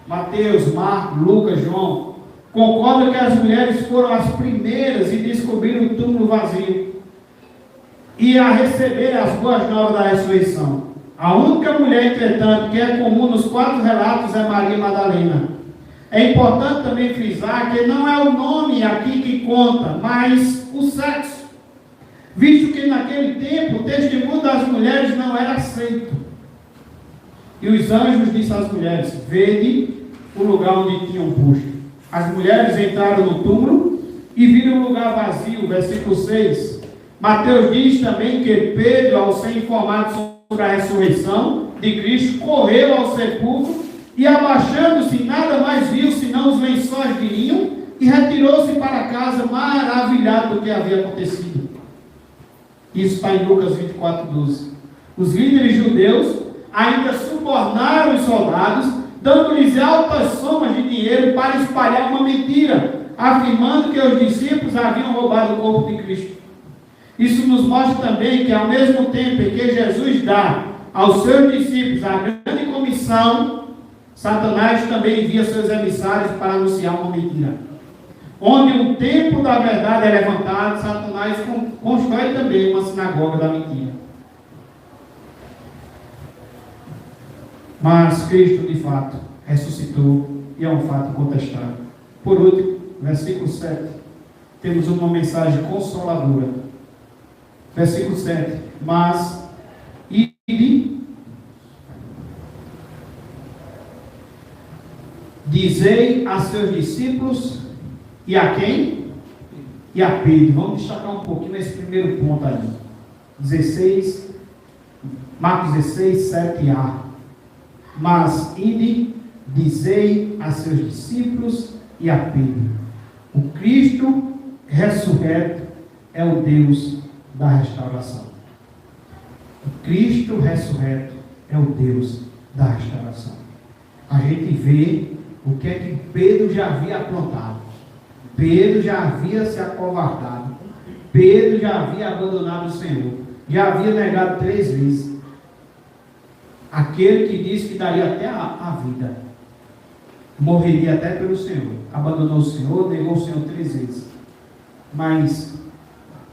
Mateus, Marcos, Lucas, João, concordam que as mulheres foram as primeiras e descobriram o túmulo vazio e a receber as boas novas da ressurreição. A única mulher, entretanto, que é comum nos 4 relatos é Maria Madalena. É importante também frisar que não é o nome aqui que conta, mas o sexo, visto que naquele tempo o testemunho das mulheres não era aceito. E os anjos disseram às mulheres: vede o lugar onde tinham posto. As mulheres entraram no túmulo e viram o lugar vazio, versículo 6. Mateus diz também que Pedro, ao ser informado sobre a ressurreição de Cristo, correu ao sepulcro e, abaixando-se, nada mais viu senão os lençóis de linho, e retirou-se para casa maravilhado do que havia acontecido. Isso está em Lucas 24:12. Os líderes judeus ainda subornaram os soldados, dando-lhes altas somas de dinheiro para espalhar uma mentira, afirmando que os discípulos haviam roubado o corpo de Cristo. Isso nos mostra também que, ao mesmo tempo em que Jesus dá aos seus discípulos a grande comissão, Satanás também envia seus emissários para anunciar uma mentira. Onde o templo da verdade é levantado, Satanás constrói também uma sinagoga da mentira. Mas Cristo, de fato, ressuscitou, e é um fato incontestável. Por último, versículo 7, temos uma mensagem consoladora. Versículo 7, mas ide, dizei a seus discípulos, e a quem? E a Pedro. Vamos destacar um pouquinho nesse primeiro ponto ali. 16, Marcos 16, 7a. Mas ide, dizei a seus discípulos e a Pedro: o Cristo ressurreto é o Deus da restauração. O Cristo ressurreto é o Deus da restauração. A gente vê o que é que Pedro já havia aprontado. Pedro já havia se acovardado. Pedro já havia abandonado o Senhor. Já havia negado 3 vezes. Aquele que disse que daria até a vida, morreria até pelo Senhor. Abandonou o Senhor, negou o Senhor 3 vezes. Mas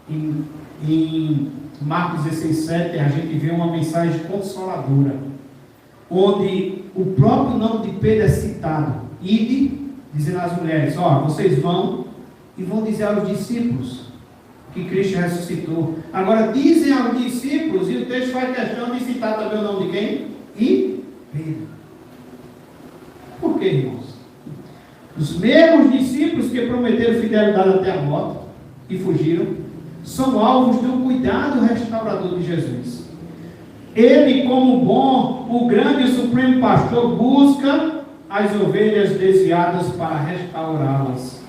em Marcos 16:7 a gente vê uma mensagem consoladora, onde o próprio nome de Pedro é citado. Ide, dizendo às mulheres: ó, vocês vão e vão dizer aos discípulos. que Cristo ressuscitou. Agora dizem aos discípulos, e o texto faz questão de citar também o nome de quem? E Pedro. Por que, irmãos? Os mesmos discípulos que prometeram fidelidade até a morte e fugiram, são alvos do cuidado restaurador de Jesus. Ele, como bom, o grande e supremo pastor, busca as ovelhas desviadas para restaurá-las.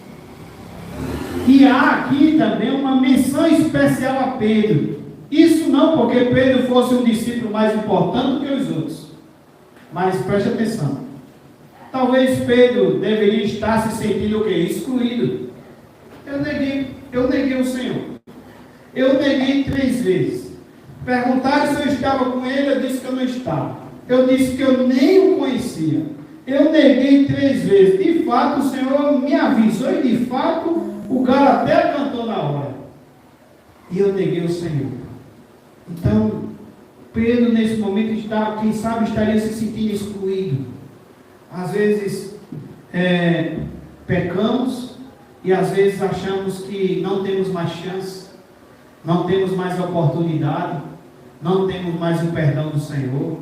E há aqui também uma menção especial a Pedro. Isso não porque Pedro fosse um discípulo mais importante do que os outros. Mas preste atenção. Talvez Pedro deveria estar se sentindo o quê? Excluído. Eu neguei o Senhor. Eu neguei 3 vezes. Perguntaram se eu estava com ele, eu disse que eu não estava. Eu disse que eu nem o conhecia. Eu neguei 3 vezes. De fato, o Senhor me avisou e de fato o galo até cantou na hora. E eu neguei o Senhor. Então, Pedro nesse momento está, quem sabe, estaria se sentindo excluído. Às vezes pecamos e às vezes achamos que não temos mais chance, não temos mais oportunidade, não temos mais o perdão do Senhor.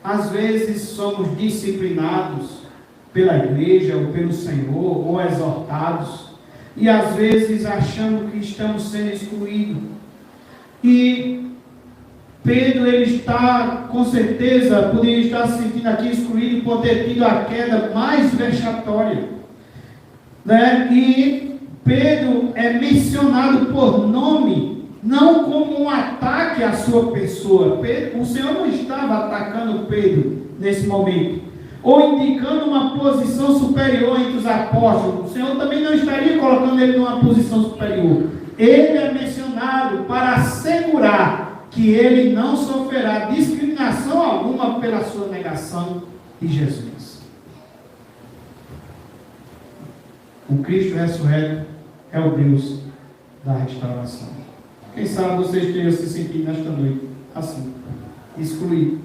Às vezes somos disciplinados pela igreja ou pelo Senhor, ou exortados, e às vezes achamos que estamos sendo excluídos. E Pedro, ele está, com certeza, poderia estar se sentindo aqui excluído por ter tido a queda mais vexatória, né? E Pedro é mencionado por nome, não como um ataque à sua pessoa. O Senhor não estava atacando Pedro nesse momento, ou indicando uma posição superior entre os apóstolos. O Senhor também não estaria colocando ele numa posição superior. Ele é mencionado para assegurar que ele não sofrerá discriminação alguma pela sua negação de Jesus. O Cristo ressurreto é o Deus da restauração. Quem sabe você esteja se sentindo nesta noite assim, excluído.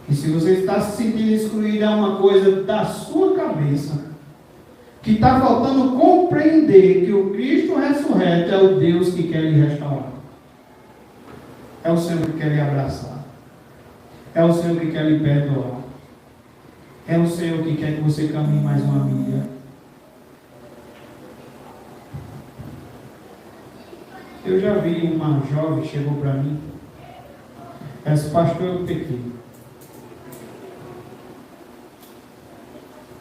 E se você está se sentindo excluído, é uma coisa da sua cabeça, que está faltando compreender que o Cristo ressurreto é o Deus que quer lhe restaurar. É o Senhor que quer lhe abraçar. É o Senhor que quer lhe perdoar. É o Senhor que quer que você caminhe mais uma milha. Eu já vi uma jovem, chegou para mim, esse pastor eu pequei.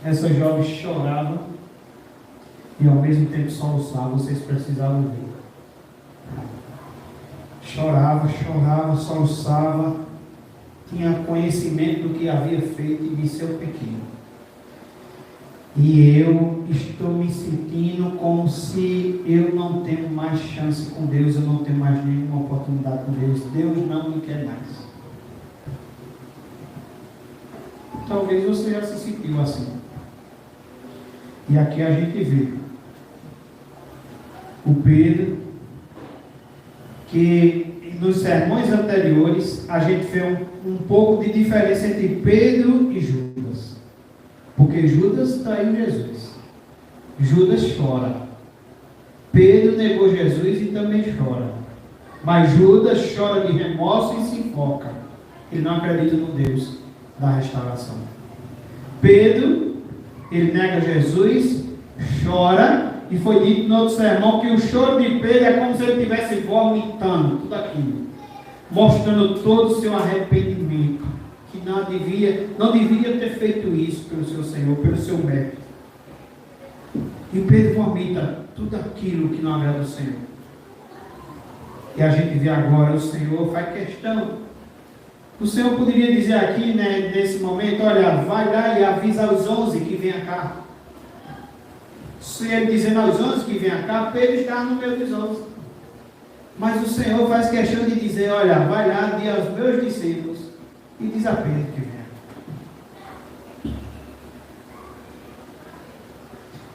Essa jovem chorava e ao mesmo tempo soluçava, vocês precisavam ver. Chorava, soluçava, tinha conhecimento do que havia feito e disse: eu pequei. E eu estou me sentindo como se eu não tenho mais chance com Deus, eu não tenho mais nenhuma oportunidade com Deus, Deus não me quer mais. Talvez você já se sentiu assim. E aqui a gente vê o Pedro, que nos sermões anteriores a gente vê um pouco de diferença entre Pedro e Judas. Porque Judas traiu Jesus. Judas chora. Pedro negou Jesus e também chora. Mas Judas chora de remorso e se enfoca. Ele não acredita no Deus da restauração. Pedro, ele nega Jesus, chora, e foi dito no outro sermão que o choro de Pedro é como se ele estivesse vomitando tudo aquilo, mostrando todo o seu arrependimento, que não deveria ter feito isso pelo seu Senhor, pelo seu mérito. E Pedro vomita tudo aquilo que não agrada ao Senhor. E a gente vê agora o Senhor faz questão. O Senhor poderia dizer aqui, né, nesse momento: olha, vai lá e avisa aos 11 que venham cá. Se ele dizendo aos 11 que venham cá, Pedro está no meio dos 11. Mas o Senhor faz questão de dizer: olha, vai lá, diz aos meus discípulos e diz a Pedro que venha.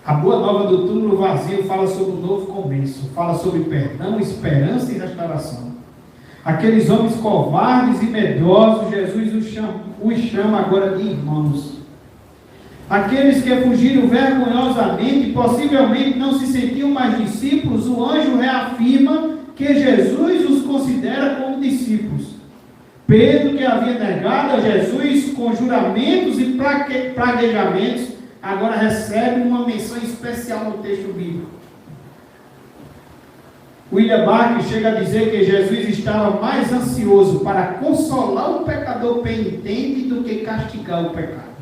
A boa nova do túmulo vazio fala sobre um novo começo, fala sobre perdão, esperança e restauração. Aqueles homens covardes e medrosos, Jesus os chama agora de irmãos. Aqueles que fugiram vergonhosamente, possivelmente não se sentiam mais discípulos, o anjo reafirma que Jesus os considera como discípulos. Pedro, que havia negado a Jesus com juramentos e praguejamentos, agora recebe uma menção especial no texto bíblico. William Barclay chega a dizer que Jesus estava mais ansioso para consolar o pecador penitente do que castigar o pecado.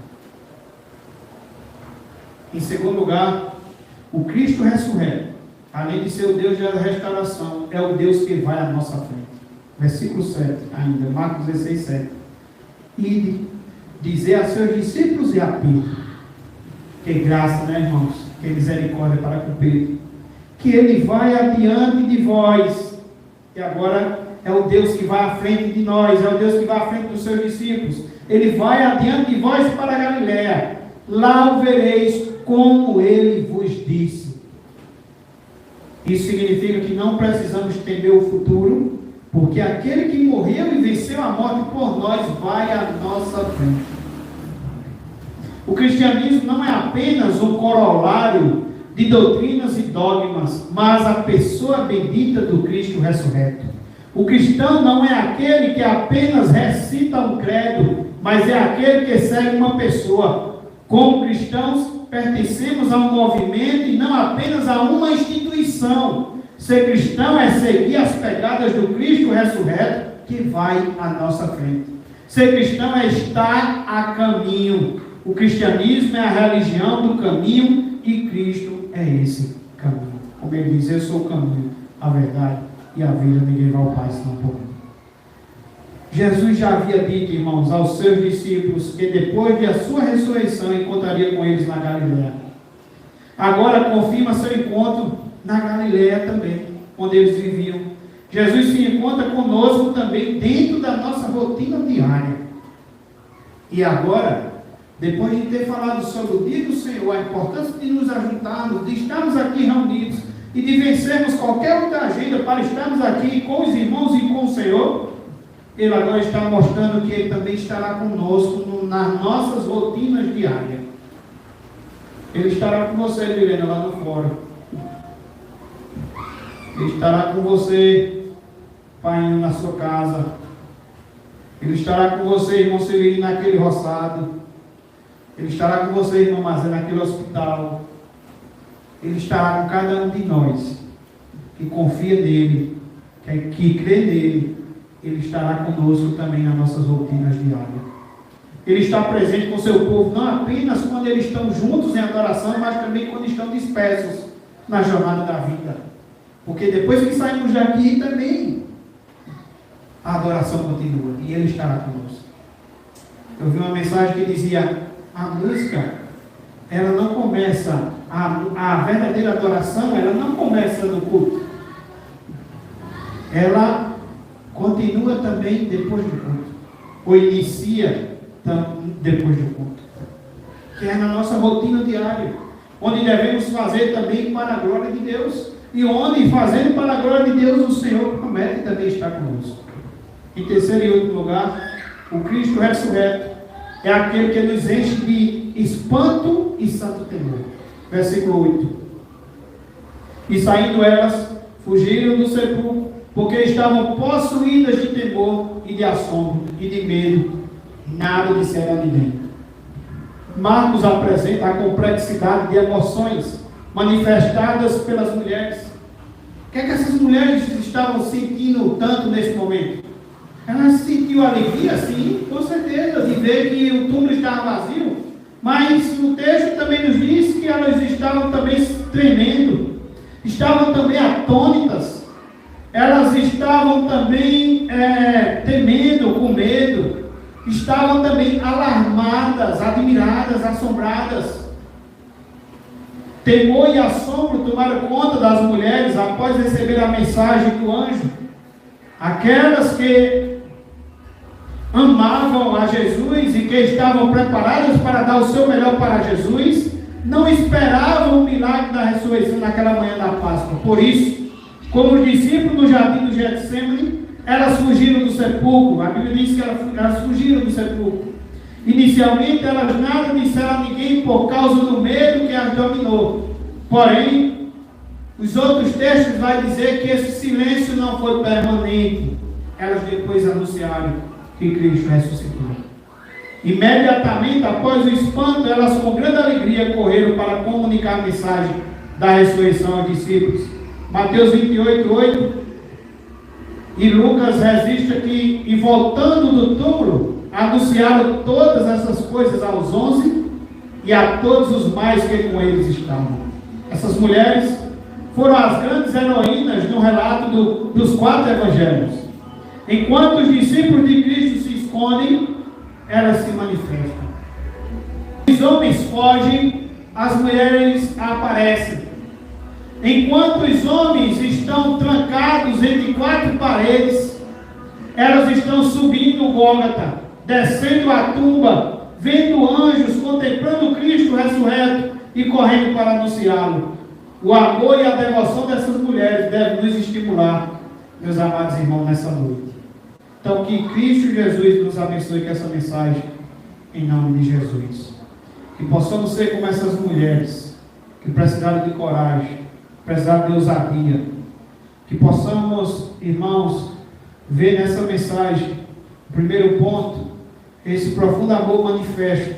Em segundo lugar, o Cristo ressurreto, além de ser o Deus da restauração, é o Deus que vai à nossa frente. Versículo 7 ainda, Marcos 16, 7. E dizer a seus discípulos e a Pedro, que graça, né, irmãos? Que misericórdia para com Pedro, que ele vai adiante de vós. E agora é o Deus que vai à frente de nós, é o Deus que vai à frente dos seus discípulos. Ele vai adiante de vós para a Galiléia. Lá o vereis como ele vos disse. Isso significa que não precisamos temer o futuro, porque aquele que morreu e venceu a morte por nós vai à nossa frente. O cristianismo não é apenas um corolário de doutrinas e dogmas, mas a pessoa bendita do Cristo ressurreto. O cristão não é aquele que apenas recita um credo, mas é aquele que segue uma pessoa. Como cristãos, pertencemos a um movimento e não apenas a uma instituição. Ser cristão é seguir as pegadas do Cristo ressurreto que vai à nossa frente. Ser cristão é estar a caminho. O cristianismo é a religião do caminho e Cristo é esse caminho. Como ele diz, eu sou o caminho, a verdade e a vida, ninguém vai ao Pai senão por mim. Jesus já havia dito, irmãos, aos seus discípulos que depois de a sua ressurreição encontraria com eles na Galiléia. Agora confirma seu encontro na Galiléia também, onde eles viviam. Jesus se encontra conosco também dentro da nossa rotina diária. E agora, depois de ter falado sobre o dia do Senhor, a importância de nos ajuntarmos, de estarmos aqui reunidos e de vencermos qualquer outra agenda para estarmos aqui com os irmãos e com o Senhor, Ele agora está mostrando que Ele também estará conosco nas nossas rotinas diárias. Ele estará com você, Milena, lá no fórum. Ele estará com você, pai, na sua casa. Ele estará com você, irmão Celino, naquele roçado. Ele estará com você, irmão Mazé, naquele hospital. Ele estará com cada um de nós que confia nele, que crê nele. Ele estará conosco também nas nossas rotinas diárias. Ele está presente com o seu povo, não apenas quando eles estão juntos em adoração, mas também quando estão dispersos na jornada da vida. Porque depois que saímos daqui também, a adoração continua e Ele estará conosco. Eu vi uma mensagem que dizia, a música, ela não começa, a verdadeira adoração, ela não começa no culto. Ela continua também depois do culto, ou inicia depois do culto, que é na nossa rotina diária, onde devemos fazer também para a glória de Deus, e onde fazendo para a glória de Deus, o Senhor promete também estar conosco. Em terceiro e último lugar, o Cristo ressurreto é aquele que nos enche de espanto e santo temor. Versículo 8. E saindo elas, fugiram do sepulcro, porque estavam possuídas de temor e de assombro e de medo, nada disseram a ninguém. Marcos apresenta a complexidade de emoções manifestadas pelas mulheres. O que é que essas mulheres estavam sentindo tanto nesse momento? Elas sentiam alegria, sim, com certeza, de ver que o túmulo estava vazio, mas o texto também nos diz que elas estavam também tremendo, estavam também atônitas. Elas estavam também temendo, com medo, estavam também alarmadas, admiradas, assombradas. Temor e assombro tomaram conta das mulheres após receber a mensagem do anjo. Aquelas que amavam a Jesus e que estavam preparadas para dar o seu melhor para Jesus, não esperavam o milagre da ressurreição naquela manhã da Páscoa. Por isso, como os discípulos no jardim do Getsemane, elas fugiram do sepulcro. A Bíblia diz que elas fugiram do sepulcro. Inicialmente elas nada disseram a ninguém por causa do medo que as dominou. Porém, os outros textos vão dizer que esse silêncio não foi permanente. Elas depois anunciaram que Cristo ressuscitou. Imediatamente após o espanto, elas com grande alegria correram para comunicar a mensagem da ressurreição aos discípulos. Mateus 28:8. E Lucas registra que, e voltando do túmulo, anunciaram todas essas coisas aos 11 e a todos os mais que com eles estavam. Essas mulheres foram as grandes heroínas no relato dos 4 evangelhos. Enquanto os discípulos de Cristo se escondem, elas se manifestam. Os homens fogem, as mulheres aparecem. Enquanto os homens estão trancados entre 4 paredes, elas estão subindo o Gólgota, descendo a tumba, vendo anjos, contemplando Cristo ressurreto e correndo para anunciá-lo. O amor e a devoção dessas mulheres devem nos estimular, meus amados irmãos, nessa noite. Então, que Cristo Jesus nos abençoe com essa mensagem, em nome de Jesus. Que possamos ser como essas mulheres, que precisaram de coragem, precisaram de ousadia. Que possamos, irmãos, ver nessa mensagem, primeiro ponto, esse profundo amor manifesto,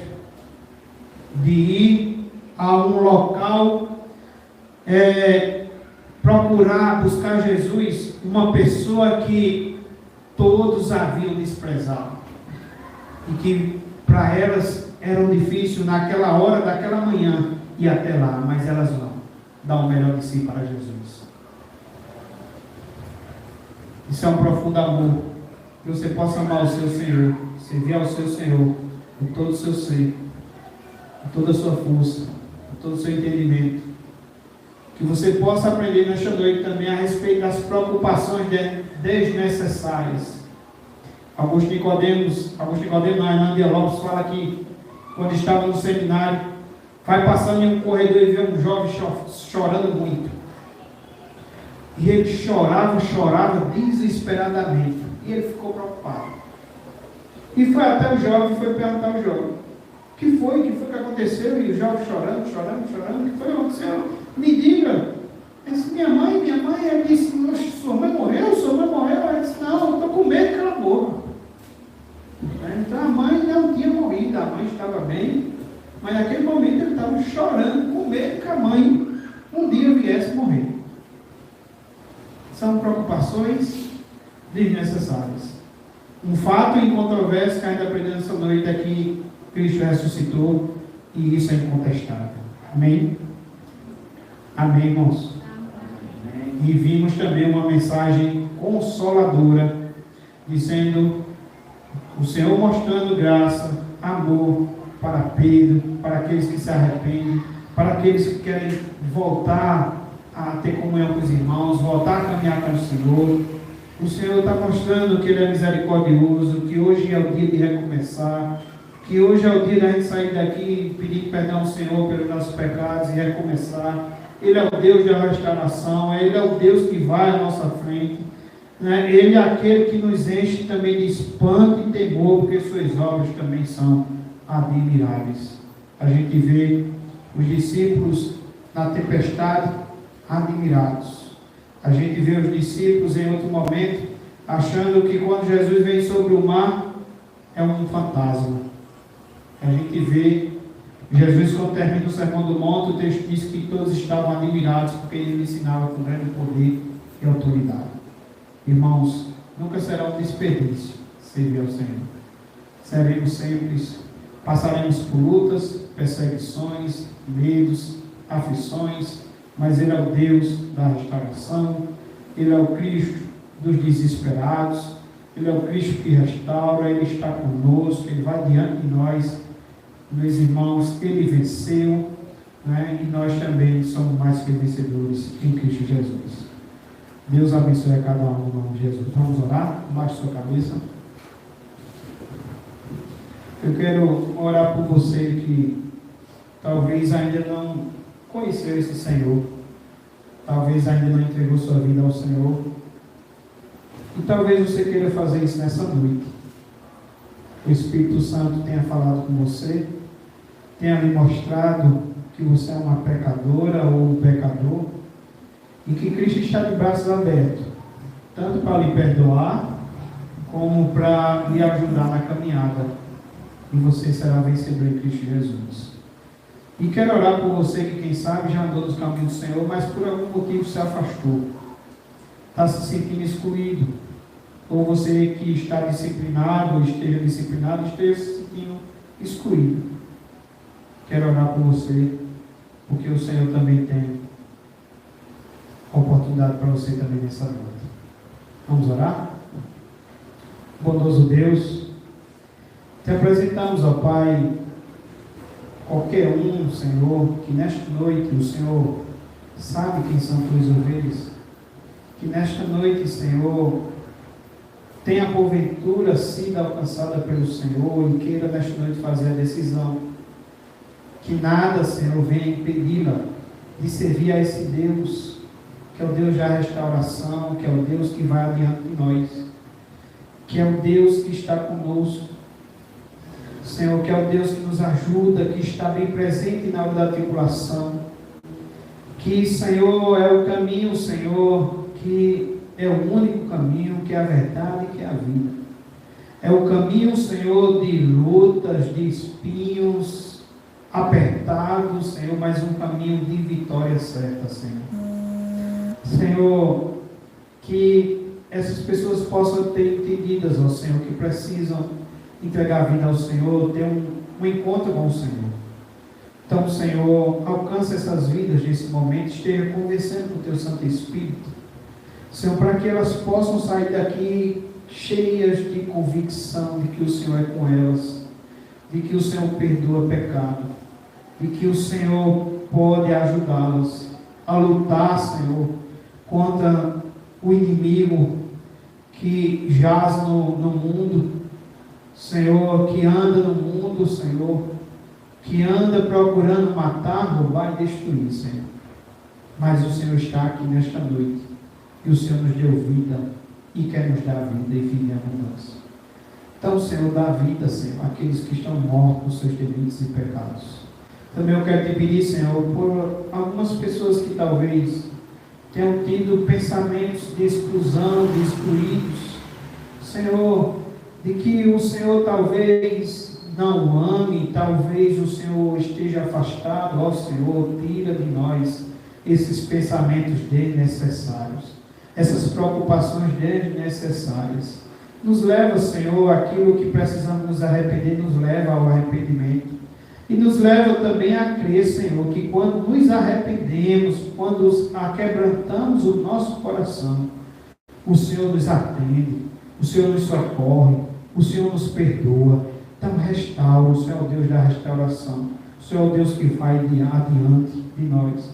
de ir a um local, procurar, buscar Jesus, uma pessoa que todos haviam desprezado, e que para elas era difícil naquela hora, daquela manhã, ir até lá, mas elas vão dar o melhor de si para Jesus. Isso é um profundo amor, que você possa amar o seu Senhor, servir ao seu Senhor, com todo o seu ser, com toda a sua força, com todo o seu entendimento. Que você possa aprender nesta noite também a respeito das preocupações desnecessárias. Augusto Nicodemos, Hernandes Lopes fala que, quando estava no seminário, vai passando em um corredor e vê um jovem chorando muito. E ele chorava desesperadamente. E ele ficou preocupado. E foi até o jovem e foi perguntar ao jovem: o que foi que aconteceu? E o jovem chorando, o que foi que aconteceu? Me diga. Ele disse: minha mãe, ela disse: sua mãe morreu? Ela disse: não, eu estou com medo que ela morra. Então a mãe não tinha morrido, a mãe estava bem, mas naquele momento ele estava chorando, com medo que a mãe um dia viesse morrer. São preocupações desnecessárias. Um fato incontroverso que ainda aprendemos essa noite é que Cristo ressuscitou, e isso é incontestável. Amém? Amém, irmãos? Amém. E vimos também uma mensagem consoladora, dizendo, o Senhor mostrando graça, amor para Pedro, para aqueles que se arrependem, para aqueles que querem voltar a ter comunhão com os irmãos, voltar a caminhar com o Senhor. O Senhor está mostrando que Ele é misericordioso, que hoje é o dia de recomeçar, que hoje é o dia da gente sair daqui e pedir perdão ao Senhor pelos nossos pecados e recomeçar. Ele é o Deus da restauração, Ele é o Deus que vai à nossa frente, né? Ele é aquele que nos enche também de espanto e temor, porque suas obras também são admiráveis. A gente vê os discípulos na tempestade admirados. A gente vê os discípulos em outro momento achando que quando Jesus vem sobre o mar é um fantasma. A gente vê Jesus, quando termina o Sermão do Monte, o texto diz que todos estavam admirados porque ele ensinava com grande poder e autoridade. Irmãos, nunca será um desperdício servir ao Senhor. Seremos sempre, passaremos por lutas, perseguições, medos, aflições, mas Ele é o Deus da restauração, Ele é o Cristo dos desesperados, Ele é o Cristo que restaura, Ele está conosco, Ele vai diante de nós. Meus irmãos, Ele venceu, né? E nós também somos mais que vencedores em Cristo Jesus. Deus abençoe a cada um no nome de Jesus. Vamos orar? Baixe sua cabeça. Eu quero orar por você que talvez ainda não conheceu esse Senhor, talvez ainda não entregou sua vida ao Senhor, e talvez você queira fazer isso nessa noite. o Espírito Santo tenha falado com você, tenha lhe mostrado que você é uma pecadora ou um pecador, e que Cristo está de braços abertos, tanto para lhe perdoar, como para lhe ajudar na caminhada, e você será vencedor em Cristo Jesus. E quero orar por você que, quem sabe, já andou nos caminhos do Senhor, mas por algum motivo se afastou, está se sentindo excluído, ou você que está disciplinado, ou esteja disciplinado, esteja se sentindo excluído. Quero orar por você, porque o Senhor também tem oportunidade para você também nessa noite. Vamos orar? Bondoso Deus, te apresentamos, ó Pai, qualquer um, Senhor, que nesta noite o Senhor sabe quem são tuas ovelhas, que nesta noite, Senhor, tenha porventura sido alcançada pelo Senhor e queira nesta noite fazer a decisão, que nada, Senhor, venha impedi-la de servir a esse Deus, que é o Deus da restauração, que é o Deus que vai adiante de nós, que é o Deus que está conosco, Senhor, que é o Deus que nos ajuda, que está bem presente na hora da tribulação, que, Senhor, é o caminho, Senhor, que é o único caminho, que é a verdade, que é a vida. É o caminho, Senhor, de lutas, de espinhos, apertados, Senhor, mas um caminho de vitória certa, Senhor. Senhor, que essas pessoas possam ter entendidas, ó Senhor, que precisam entregar a vida ao Senhor, ter um encontro com o Senhor. Então, Senhor, alcance essas vidas nesse momento, esteja conversando com o Teu Santo Espírito, Senhor, para que elas possam sair daqui cheias de convicção de que o Senhor é com elas, de que o Senhor perdoa pecado, de que o Senhor pode ajudá-las a lutar, Senhor, contra o inimigo que jaz no mundo, Senhor, que anda no mundo, Senhor, que anda procurando matar, roubar e destruir, Senhor. Mas o Senhor está aqui nesta noite, e o Senhor nos deu vida, e quer nos dar vida e vida em abundância. Então, Senhor, dá vida, Senhor, àqueles que estão mortos por seus delitos e pecados. Também eu quero te pedir, Senhor, por algumas pessoas que talvez tenham tido pensamentos de exclusão, de excluídos, Senhor, de que o Senhor talvez não o ame, talvez o Senhor esteja afastado. Ó Senhor, tira de nós esses pensamentos desnecessários, essas preocupações desnecessárias. Nos leva, Senhor, aquilo que precisamos nos arrepender, nos leva ao arrependimento. E nos leva também a crer, Senhor, que quando nos arrependemos, quando aquebrantamos o nosso coração, o Senhor nos atende, o Senhor nos socorre, o Senhor nos perdoa. Então restaura, o Senhor é o Deus da restauração, o Senhor é o Deus que vai adiante de nós,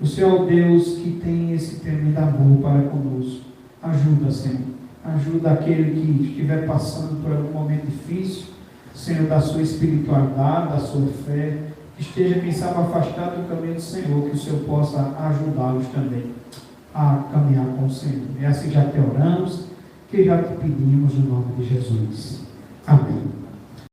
o Senhor é o Deus que tem esse tremendo amor para conosco. Ajuda, Senhor, ajuda aquele que estiver passando por algum momento difícil, Senhor, da sua espiritualidade, da sua fé, que esteja, quem sabe, afastado do caminho do Senhor, que o Senhor possa ajudá-los também a caminhar com o Senhor. É assim já te oramos, que já te pedimos no nome de Jesus. Amém.